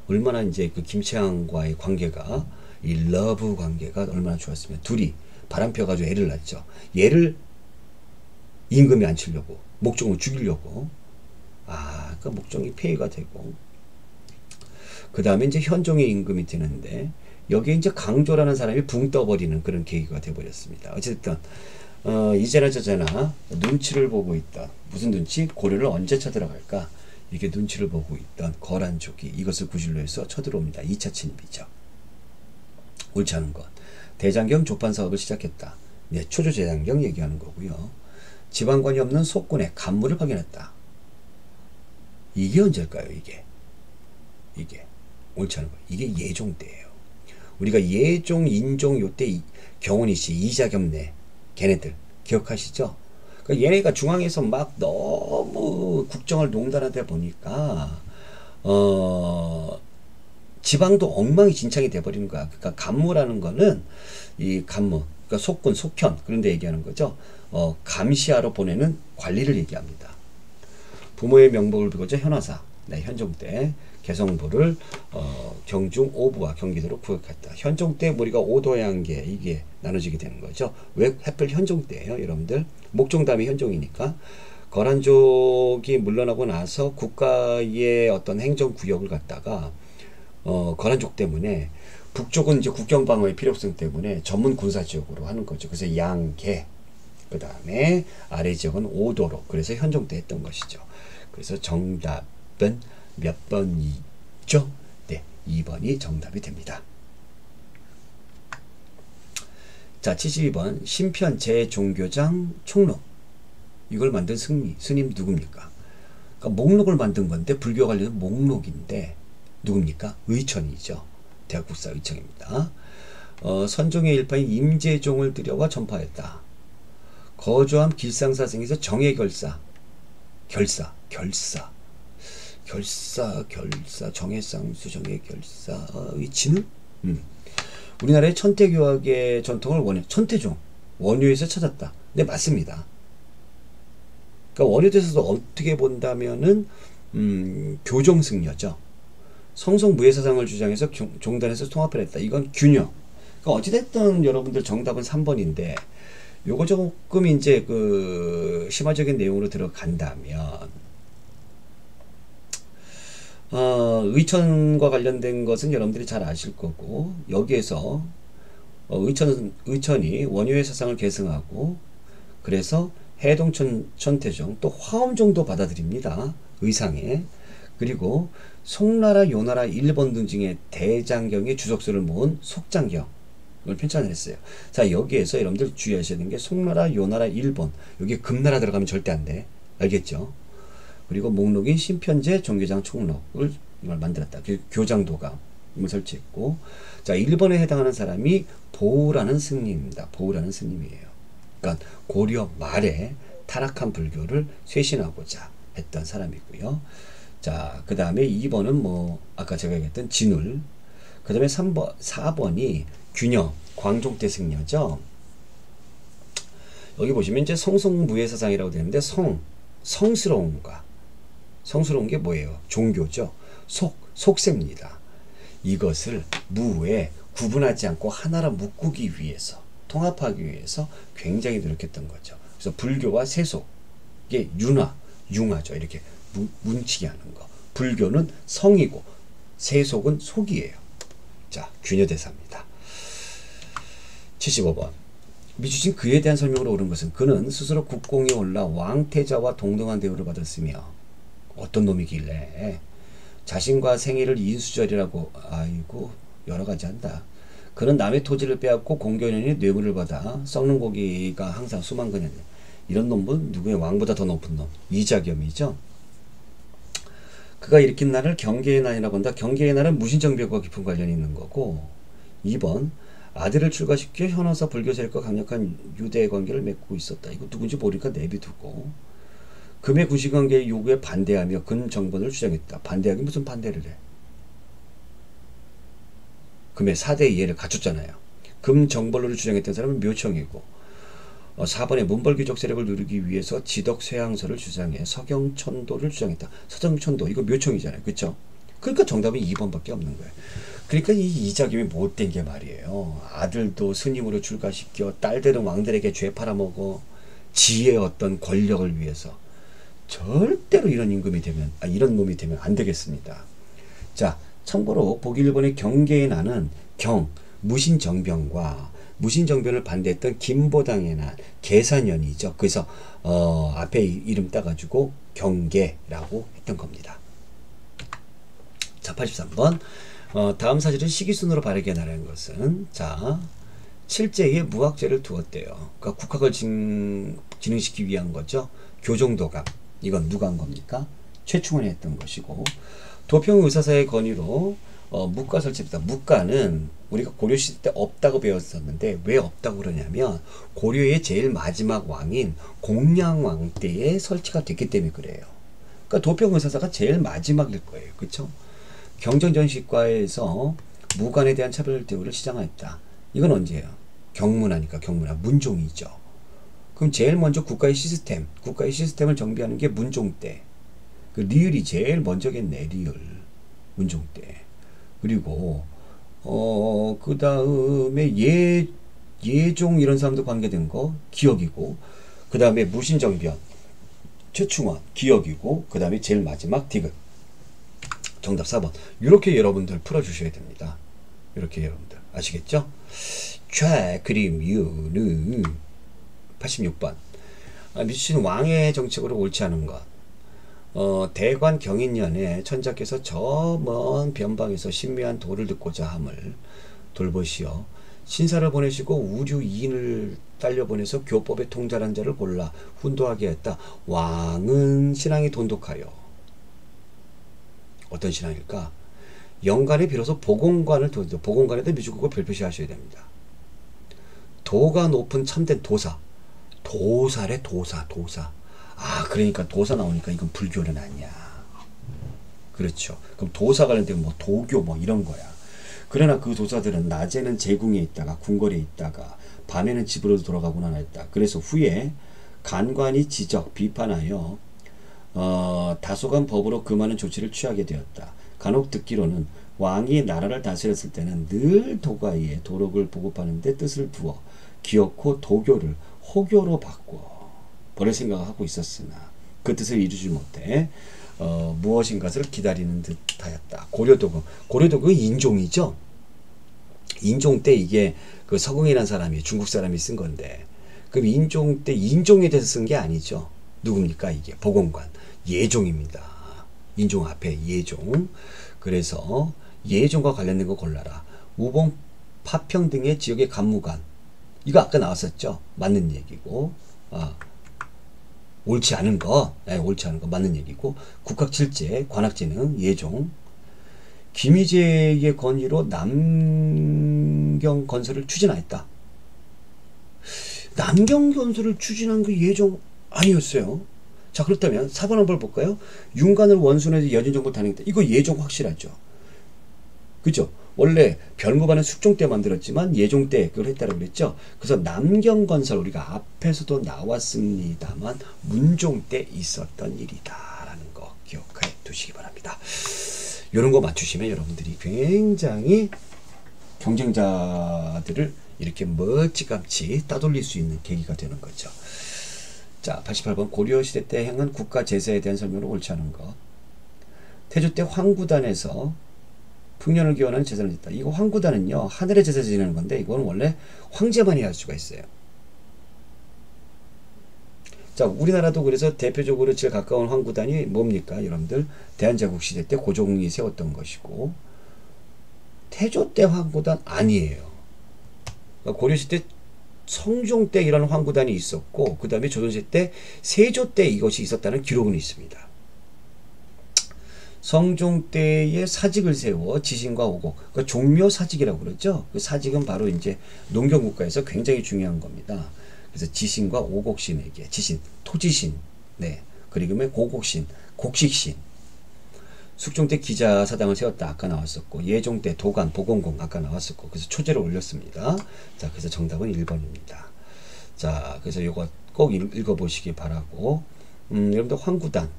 얼마나 이제 그 김치향과의 관계가, 이 러브 관계가 얼마나 좋았으면 둘이 바람 펴가지고 애를 낳죠. 얘를 임금이 안 치려고, 목종을 죽이려고. 그 목종이 폐위가 되고, 그 다음에 이제 현종의 임금이 되는데, 여기에 이제 강조라는 사람이 붕 떠버리는 그런 계기가 되어버렸습니다. 어쨌든 이제나 저제나 눈치를 보고 있던, 무슨 눈치? 고려를 언제 쳐들어갈까? 이렇게 눈치를 보고 있던 거란족이 이것을 구실로 해서 쳐들어옵니다. 2차 침입이죠. 옳지 않은 것. 대장경 조판 사업을 시작했다. 네, 초조 대장경 얘기하는 거고요. 지방관이 없는 속군의 간무를 확인했다. 이게 언제일까요? 이게 옳지 않은 거. 이게 예종 때예요. 우리가 예종, 인종 요때 경훈이 씨, 이자겸네 걔네들 기억하시죠? 그러니까 얘네가 중앙에서 막 너무 국정을 농단하다 보니까 지방도 엉망이진창이 돼버리는 거야. 그러니까 간무라는 거는 이 간무, 그러니까 속군, 속현 그런 데 얘기하는 거죠. 감시하러 보내는 관리를 얘기합니다. 부모의 명복을 빌고자 현화사, 네, 현종 때 개성부를 경중 5부와 경기도로 구역했다. 현종 때 우리가 오도양계 이게 나눠지게 되는 거죠. 왜 하필 현종 때예요, 여러분들? 목종 다음에 현종이니까. 거란족이 물러나고 나서 국가의 어떤 행정구역을 갖다가 거란족 때문에 북쪽은 이제 국경 방어의 필요성 때문에 전문 군사 지역으로 하는 거죠. 그래서 양계, 그 다음에 아래 지역은 오도로, 그래서 현종 때 했던 것이죠. 그래서 정답은 몇 번이죠? 네, 2번이 정답이 됩니다. 자, 72번 신편 제종교장 총록. 이걸 만든 스님 누굽니까? 그러니까 목록을 만든 건데, 불교 관련된 목록인데 누굽니까? 의천이죠. 대학국사 의천입니다. 선종의 일파인 임재종을 들여와 전파했다. 거조함 길상사생에서 정예결사, 정예상수, 정예결사, 위치는 우리나라의 천태교학의 전통을 천태종, 원효에서 찾았다. 네, 맞습니다. 그러니까 원효에서도 어떻게 본다면은 교종승려죠. 성성무예사상을 주장해서 종단에서 통합을 했다. 이건 균형. 그러니까 어찌됐든 여러분들 정답은 3번인데, 요거 조금 이제 그 심화적인 내용으로 들어간다면, 의천과 관련된 것은 여러분들이 잘 아실 거고, 여기에서 의천이 원효의 사상을 계승하고, 그래서 해동천 천태종 또 화엄종도 받아들입니다. 의상에. 그리고 송나라, 요나라, 일본 등등의 대장경의 주석서를 모은 속장경 이걸 편찬을 했어요. 자, 여기에서 여러분들 주의하셔야 되는 게 송나라, 요나라, 일본, 여기 금나라 들어가면 절대 안 돼. 알겠죠? 그리고 목록인 신편제 종교장 총록을 이걸 만들었다. 교장도가 이걸 설치했고, 자, 일본에 해당하는 사람이 보우라는 스님입니다. 보우라는 스님이에요. 그러니까 고려 말에 타락한 불교를 쇄신하고자 했던 사람이고요. 자, 그 다음에 2번은 뭐 아까 제가 얘기했던 진울, 그 다음에 4번이 균여, 광종대 승려죠. 여기 보시면 이제 성송무예사상이라고 되는데 성스러움과 성스러운 게 뭐예요? 종교죠. 속세입니다. 이것을 무에 구분하지 않고 하나로 묶기 위해서, 통합하기 위해서 굉장히 노력했던 거죠. 그래서 불교와 세속, 이게 융화죠. 이렇게 뭉치게 하는 거. 불교는 성이고 세속은 속이에요. 자, 균여대사입니다. 75번. 미주신 그에 대한 설명으로 옳은 것은 그는 스스로 국공에 올라 왕태자와 동등한 대우를 받았으며 어떤 놈이길래 자신과 생일을 인수절이라고 아이고 여러가지 한다. 그는 남의 토지를 빼앗고 공견인이 뇌물을 받아 썩는 고기가 항상 수만근이었네. 이런 놈은 누구의 왕보다 더 높은 놈 이자겸이죠. 그가 일으킨 날을 경계의 난이라고 한다. 경계의 날은 무신정벽과 깊은 관련이 있는 거고 2번 아들을 출가시켜 현어사 불교 세력과 강력한 유대 관계를 맺고 있었다. 이거 누군지 모르니까 내비두고 금의 구시관계의 요구에 반대하며 근정번을 주장했다. 반대하기 무슨 반대를 해. 금의 4대 이해를 갖췄잖아요. 금정벌로를 주장했던 사람은 묘청이고 4번에 문벌귀족 세력을 누르기 위해서 지덕쇠양서를 주장해 서경천도를 주장했다. 서경천도 이거 묘청이잖아요. 그쵸? 그러니까 정답은 2번밖에 없는 거예요. 그러니까 이 이자겸이 못된 게 말이에요. 아들도 스님으로 출가시켜 딸들은 왕들에게 죄 팔아먹어 지의 어떤 권력을 위해서 절대로 이런 임금이 되면 이런 놈이 되면 안 되겠습니다. 자, 참고로 보기 1번의 경계의 난은 무신정변과 무신정변을 반대했던 김보당의 난 계산연이죠. 그래서 앞에 이름 따가지고 경계라고 했던 겁니다. 자, 83번. 다음 사실은 시기순으로 바르게 나라는 것은 자, 칠제에 무학제를 두었대요. 그러니까 국학을 진흥시키기 위한 거죠. 교정도감. 이건 누가 한 겁니까? 최충원이 했던 것이고 도평의사사의 건의로 묵가 설치했다. 묵가는 우리가 고려시대 때 없다고 배웠었는데 왜 없다고 그러냐면 고려의 제일 마지막 왕인 공량왕 때에 설치가 됐기 때문에 그래요. 그러니까 도평의사사가 제일 마지막일 거예요. 그렇죠? 경전전시과에서 무관에 대한 차별 대우를 시장했다. 이건 언제예요? 경문하니까 경문하 문종이죠. 그럼 제일 먼저 국가의 시스템을 정비하는 게 문종 때. 그 리을이 제일 먼저겠네. 리을 문종 때. 그리고 그 다음에 예종 이런 사람도 관계된 거 기억이고 그 다음에 무신정변 최충원 기억이고 그 다음에 제일 마지막 디귿. 정답 4번. 이렇게 여러분들 풀어주셔야 됩니다. 이렇게 여러분들 아시겠죠? 그림 유는 86번. 미주신 왕의 정책으로 옳지 않은 것. 대관 경인년에 천자께서 저 먼 변방에서 신묘한 도를 듣고자 함을 돌보시어 신사를 보내시고 우주인을 딸려보내서 교법의 통달한 자를 골라 훈도하게 했다. 왕은 신앙이 돈독하여 어떤 신앙일까? 영간에 비로소 보공관을 도는데 보공관에다 미주국을 별표시 하셔야 됩니다. 도가 높은 참된 도사래 도사. 그러니까 도사 나오니까 이건 불교는 아니야. 그렇죠. 그럼 도사 관련된 뭐 도교 뭐 이런 거야. 그러나 그 도사들은 낮에는 제궁에 있다가 궁궐에 있다가 밤에는 집으로 돌아가고나 했다. 그래서 후에 간관이 지적 비판하여 다소간 법으로 금하는 조치를 취하게 되었다. 간혹 듣기로는 왕이 나라를 다스렸을 때는 늘 도가에 도록을 보급하는 데 뜻을 두어 기어코 도교를 호교로 바꿔 버릴 생각을 하고 있었으나 그 뜻을 이루지 못해 무엇인가를 기다리는 듯 하였다. 고려도금 인종이죠. 인종 때 이게 그 서궁이라는 사람이 중국 사람이 쓴 건데 그럼 인종 때 인종에 대해서 쓴 게 아니죠. 누굽니까? 이게 보건관 예종입니다. 인종 앞에 예종. 그래서 예종과 관련된 거 골라라. 우봉 파평 등의 지역의 간무관. 이거 아까 나왔었죠. 맞는 얘기고. 옳지 않은 거. 옳지 않은 거 맞는 얘기고. 국학칠제, 관악지능, 예종. 김희재의 건의로 남경 건설을 추진하였다. 남경 건설을 추진한 그 예종 아니었어요. 자, 그렇다면 4번 한번 볼까요? 윤관을 원순에서 여진정보 단행했다. 이거 예종 확실하죠. 그죠? 원래 별무반은 숙종 때 만들었지만 예종 때 그걸 했다고 그랬죠. 그래서 남경건설 우리가 앞에서도 나왔습니다만 문종 때 있었던 일이다라는 거 기억해 두시기 바랍니다. 이런 거 맞추시면 여러분들이 굉장히 경쟁자들을 이렇게 멀찌감치 따돌릴 수 있는 계기가 되는 거죠. 자, 88번 고려시대 때 행한 국가 제사에 대한 설명으로 옳지 않은 것. 태조 때 황구단에서 풍년을 기원하는 제사를 짓다. 이거 황구단은요 하늘의 제사 지내는 건데 이거는 원래 황제만이 할 수가 있어요. 자, 우리나라도 그래서 대표적으로 제일 가까운 황구단이 뭡니까 여러분들? 대한제국시대 때 고종이 세웠던 것이고, 태조 때 황구단 아니에요. 그러니까 고려시대 때 성종 때 이런 황구단이 있었고, 그 다음에 조선시대 때 세조 때 이것이 있었다는 기록은 있습니다. 성종 때에 사직을 세워 지신과 오곡, 그러니까 종묘 사직이라고 그러죠. 그 사직은 바로 이제 농경국가에서 굉장히 중요한 겁니다. 그래서 지신과 오곡신에게, 지신, 토지신, 네, 그리고 고곡신, 곡식신. 숙종 때 기자사당을 세웠다 아까 나왔었고, 예종 때 도관, 보건공 아까 나왔었고, 그래서 초제를 올렸습니다. 자, 그래서 정답은 1번입니다. 자, 그래서 이거 꼭 읽어보시기 바라고, 여러분들 황구단,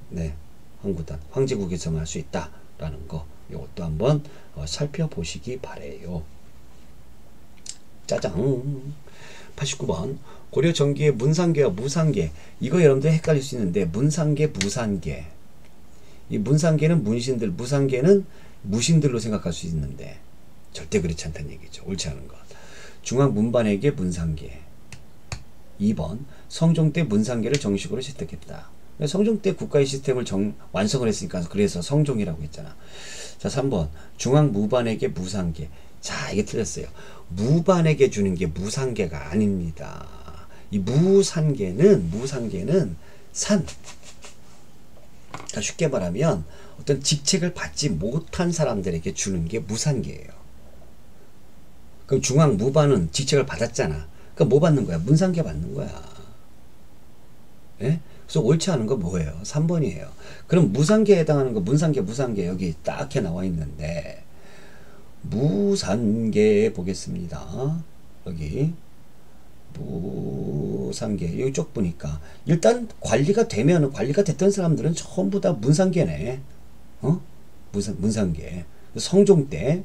네, 황구단, 황제국에서만 할 수 있다라는 거, 이것도 한번 살펴보시기 바래요. 짜장. 89번 고려 전기의 문상계와 무상계, 이거 여러분들 헷갈릴 수 있는데 문상계, 무상계, 이 문상계는 문신들, 무상계는 무신들로 생각할 수 있는데 절대 그렇지 않다는 얘기죠. 옳지 않은 것. 중앙 문반에게 문상계. 2번 성종 때 문상계를 정식으로 채택했다. 성종 때 국가의 시스템을 완성을 했으니까 그래서 성종이라고 했잖아. 자, 3번 중앙 무반에게 무상계. 자, 이게 틀렸어요. 무반에게 주는 게 무상계가 아닙니다. 이 무상계는 산. 그러니까 쉽게 말하면 어떤 직책을 받지 못한 사람들에게 주는 게 무상계예요. 그럼 중앙 무반은 직책을 받았잖아. 그러니까 뭐 받는 거야? 문상계 받는 거야. 예? 그래서 옳지 않은 거 뭐예요? 3번이에요. 그럼 무상계에 해당하는 거 문상계, 무상계 여기 딱 해 나와 있는데 무상계 보겠습니다. 여기 무상계 이쪽 보니까 일단 관리가 되면 관리가 됐던 사람들은 전부 다 문상계네. 문상계. 성종 때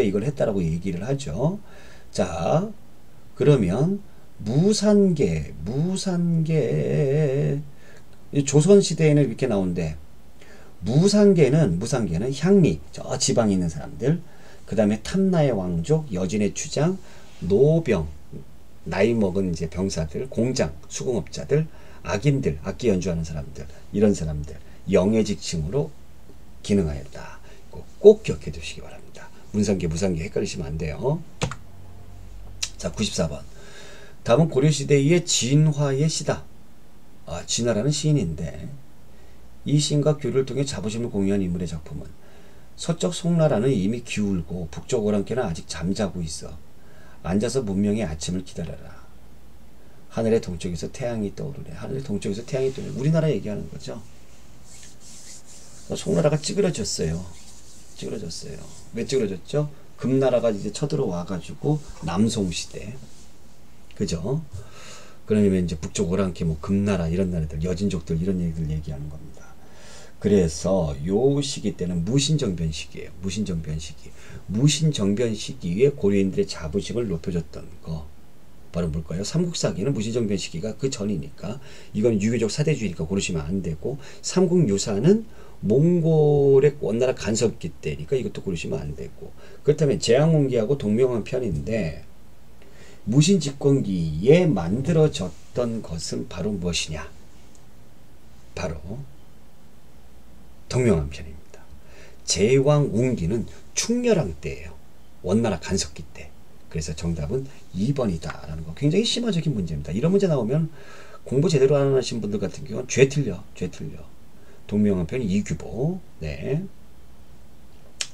이걸 했다라고 얘기를 하죠. 자, 그러면 무상계 조선시대에는 이렇게 나오는데, 무상계는 향리, 저 지방에 있는 사람들, 그 다음에 탐나의 왕족, 여진의 추장, 노병, 나이 먹은 이제 병사들, 공장, 수공업자들, 악인들, 악기 연주하는 사람들, 이런 사람들, 영예직층으로 기능하였다. 꼭 기억해 두시기 바랍니다. 문상계, 무상계 헷갈리시면 안 돼요. 자, 94번. 다음은 고려시대의 진화의 시다. 진화라는 시인인데, 이 시인과 교류를 통해 자부심을 공유한 인물의 작품은 서쪽 송나라는 이미 기울고 북쪽 오랑캐는 아직 잠자고 있어. 앉아서 문명의 아침을 기다려라. 하늘의 동쪽에서 태양이 떠오르네. 하늘의 동쪽에서 태양이 떠오르네. 우리나라 얘기하는 거죠. 송나라가 찌그러졌어요. 왜 찌그러졌죠? 금나라가 이제 쳐들어와가지고 남송시대. 그죠? 그러면 이제 북쪽 오랑캐, 금나라 이런 나라들, 여진족들 이런 얘기들 얘기하는 겁니다. 그래서 요 시기 때는 무신정변 시기예요. 무신정변 시기에 고려인들의 자부심을 높여줬던 거 바로 뭘까요? 삼국사기는 무신정변 시기가 그 전이니까 이건 유교적 사대주의니까 고르시면 안 되고, 삼국유사는 몽골의 원나라 간섭기 때니까 이것도 고르시면 안 되고, 그렇다면 재앙운기하고 동명한 편인데 무신집권기에 만들어졌던 것은 바로 무엇이냐? 바로 동명한편입니다. 제왕운기는 충렬왕 때예요. 원나라 간섭기 때. 그래서 정답은 2번이다 라는 거. 굉장히 심화적인 문제입니다. 이런 문제 나오면 공부 제대로 안 하신 분들 같은 경우는 죄 틀려. 동명한편 이규보. 네.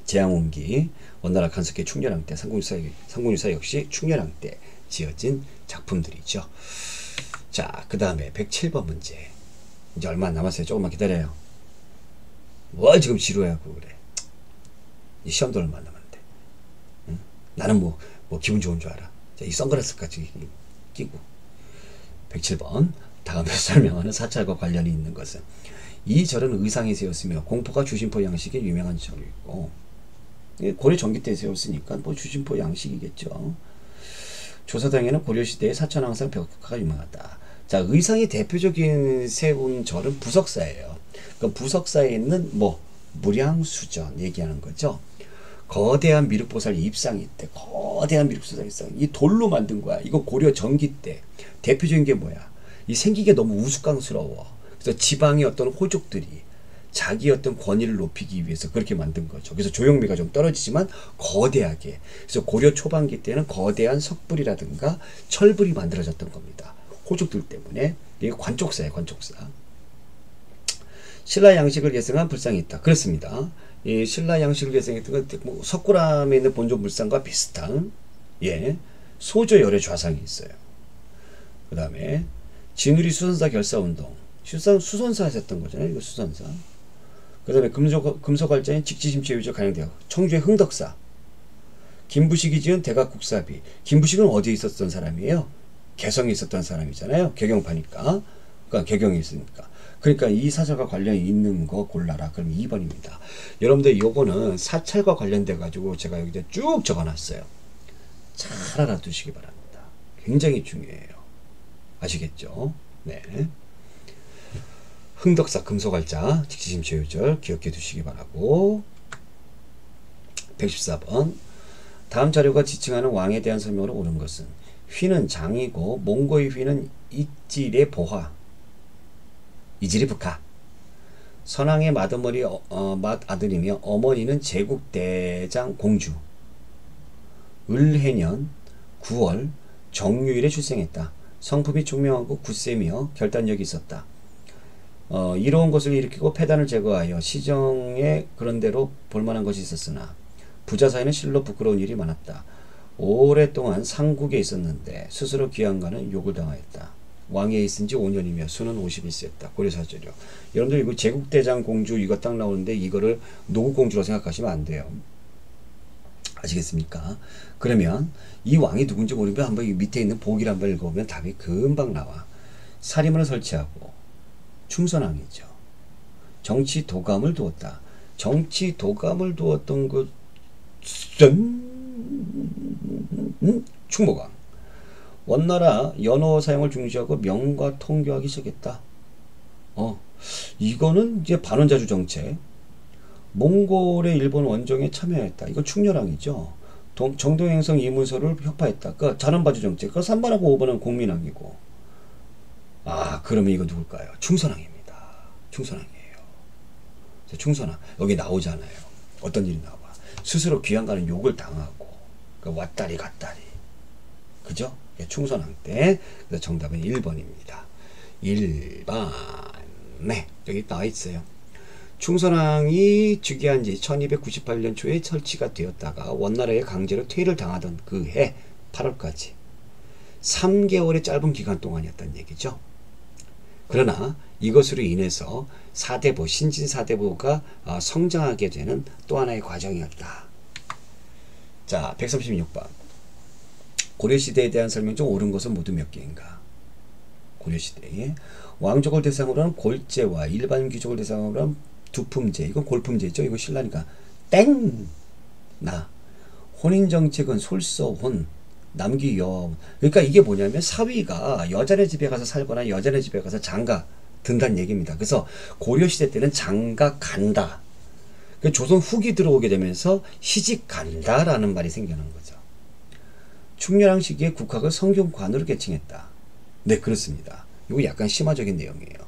제왕운기, 원나라 간섭기 충렬왕 때, 삼국유사 역시 충렬왕 때 지어진 작품들이죠. 자, 그 다음에 107번 문제. 이제 얼마 안 남았어요. 조금만 기다려요. 뭘 지금 지루해하고 그래. 이 시험도 얼마 안 남았는데. 응? 나는 뭐 기분 좋은 줄 알아. 자, 이 선글라스까지 끼고. 107번. 다음에 설명하는 사찰과 관련이 있는 것은 이 절은 의상에 세웠으며 공포가 주심포 양식의 유명한 절이고, 고려 전기 때 세웠으니까 뭐 주심포 양식이겠죠. 조사당에는 고려시대의 사천왕상 벽화가 유명하다. 자, 의상이 대표적인 세운 절은 부석사예요. 그 부석사에 있는 무량수전 얘기하는 거죠. 거대한 미륵보살 입상이 있대. 거대한 미륵보살 입상. 이 돌로 만든 거야. 이거 고려 전기 때 대표적인 게 뭐야? 이 생긴 게 너무 우스꽝스러워. 그래서 지방의 어떤 호족들이 자기 어떤 권위를 높이기 위해서 그렇게 만든 거죠. 그래서 조형미가 좀 떨어지지만 거대하게. 그래서 고려 초반기 때는 거대한 석불이라든가 철불이 만들어졌던 겁니다. 호족들 때문에. 이게 관쪽사예요, 관쪽사. 신라 양식을 계승한 불상이 있다. 그렇습니다. 이 신라 양식을 계승했던 건 석굴암에 있는 본존 불상과 비슷한 소조열의 좌상이 있어요. 그 다음에 진우리 수선사 결사운동. 수선사 하셨던 거잖아요. 이거 수선사. 그 다음에 금속활자인 직지심체유적 간영대학. 청주의 흥덕사. 김부식이 지은 대각국사비. 김부식은 어디에 있었던 사람이에요? 개성에 있었던 사람이잖아요. 개경파니까. 그러니까 개경에 있으니까. 그러니까 이 사찰과 관련이 있는 거 골라라. 그럼 2번입니다. 여러분들 요거는 사찰과 관련돼 가지고 제가 여기다 쭉 적어놨어요. 잘 알아두시기 바랍니다. 굉장히 중요해요. 아시겠죠? 네. 흥덕사 금속활자 직지심체유절 기억해 두시기 바라고. 114번. 다음 자료가 지칭하는 왕에 대한 설명으로 옳은 것은 휘는 장이고 몽고의 휘는 이질의 보화, 이질의 북하. 선왕의 맏어머니 맏아들이며 어머니는 제국대장 공주. 을해년 9월 정유일에 출생했다. 성품이 총명하고 굳세며 결단력이 있었다. 이로운 것을 일으키고 폐단을 제거하여 시정에 그런대로 볼만한 것이 있었으나 부자 사이는 실로 부끄러운 일이 많았다. 오랫동안 상국에 있었는데 스스로 귀양가는 욕을 당하였다. 왕위에 있은 지 5년이며 수는 51세였다. 고려사절이요. 여러분들 이거 제국대장 공주 이거 딱 나오는데 이거를 노국공주로 생각하시면 안 돼요. 아시겠습니까? 그러면 이 왕이 누군지 모르면 한번 이 밑에 있는 보기를 한번 읽어보면 답이 금방 나와. 사리문을 설치하고 충선왕이죠. 정치 도감을 두었다. 정치 도감을 두었던 것은 충무강. 원나라 연어 사용을 중시하고 명과 통교하기 시작했다. 이거는 이제 반원자주 정책. 몽골의 일본 원정에 참여했다. 이거 충렬왕이죠. 정동행성 이문서를 혁파했다. 그러니까 자원바주 정책. 그 3번하고 5번은 공민왕이고. 그러면 이거 누굴까요? 충선왕입니다. 충선왕이에요. 충선왕. 여기 나오잖아요. 어떤 일이 나와. 스스로 귀양가는 욕을 당하고. 그러니까 왔다리 갔다리. 그죠? 충선왕 때. 그래서 정답은 1번입니다. 1번. 네. 여기 나와 있어요. 충선왕이 즉위한 지 1298년 초에 설치가 되었다가 원나라에 강제로 퇴위를 당하던 그 해 8월까지 3개월의 짧은 기간 동안이었다는 얘기죠. 그러나 이것으로 인해서 사대부, 신진사대부가 성장하게 되는 또 하나의 과정이었다. 자, 136번. 고려시대에 대한 설명 중 옳은 것은 모두 몇 개인가? 고려시대에 왕족을 대상으로 한 골제와 일반 귀족을 대상으로 한 두품제. 이건 골품제죠. 이거 신라니까 땡! 나. 혼인정책은 솔서혼. 남귀여. 그러니까 이게 뭐냐면 사위가 여자네 집에 가서 살거나 여자네 집에 가서 장가 든다는 얘기입니다. 그래서 고려시대 때는 장가 간다. 조선 후기 들어오게 되면서 시집 간다라는 말이 생겨난 거죠. 충렬왕 시기에 국학을 성균관으로 개칭했다. 네, 그렇습니다. 이거 약간 심화적인 내용이에요.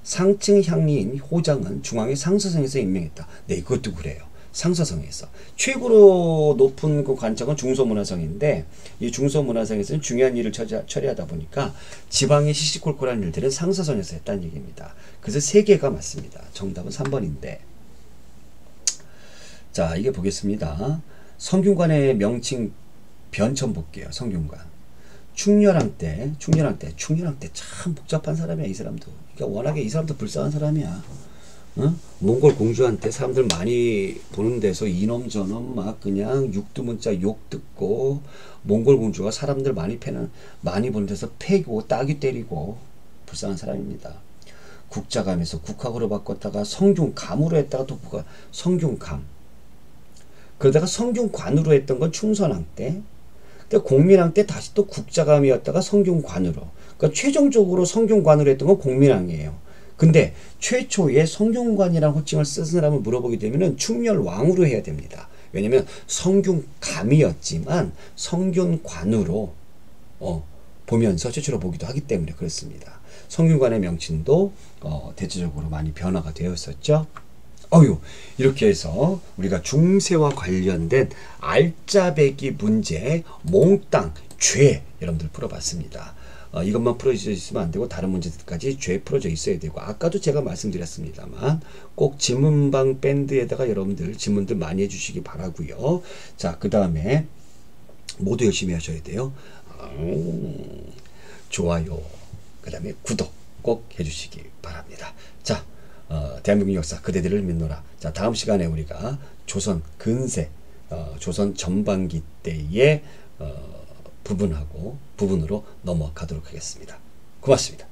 상층 향리인 호장은 중앙의 상서성에서 임명했다. 네, 이것도 그래요. 상서성에서. 최고로 높은 그 관청은 중소문화성인데 이 중소문화성에서는 중요한 일을 처리하다 보니까 지방의 시시콜콜한 일들은 상서성에서 했다는 얘기입니다. 그래서 3개가 맞습니다. 정답은 3번인데. 자, 이게 보겠습니다. 성균관의 명칭 변천 볼게요. 성균관. 충렬왕 때 참 복잡한 사람이야, 이 사람도. 그러니까 워낙에 이 사람도 불쌍한 사람이야. 어? 몽골 공주한테 사람들 많이 보는 데서 이놈 저놈 막 그냥 육두문자 욕 듣고, 몽골 공주가 사람들 많이 보는 데서 패고 따귀 때리고 불쌍한 사람입니다. 국자감에서 국학으로 바꿨다가 성균감으로 했다가 또 성균감. 그러다가 성균관으로 했던 건 충선왕 때. 근데 공민왕 때 다시 또 국자감이었다가 성균관으로. 그러니까 최종적으로 성균관으로 했던 건 공민왕이에요. 근데 최초에 성균관이라는 호칭을 쓴 사람을 물어보게 되면은 충렬왕으로 해야 됩니다. 왜냐면 성균감이었지만 성균관으로 보면서 최초로 보기도 하기 때문에 그렇습니다. 성균관의 명칭도 대체적으로 많이 변화가 되었었죠. 이렇게 해서 우리가 중세와 관련된 알짜배기 문제, 몽땅, 죄 여러분들 풀어봤습니다. 이것만 풀어져 있으면 안 되고 다른 문제들까지 죄 풀어져 있어야 되고, 아까도 제가 말씀드렸습니다만 꼭 지문방 밴드에다가 여러분들 지문들 많이 해주시기 바라고요. 자, 그 다음에 모두 열심히 하셔야 돼요. 좋아요, 그 다음에 구독 꼭 해주시기 바랍니다. 자, 대한민국 역사 그대들을 믿노라. 자, 다음 시간에 우리가 조선 근세, 조선 전반기 때의 부분으로 넘어가도록 하겠습니다. 고맙습니다.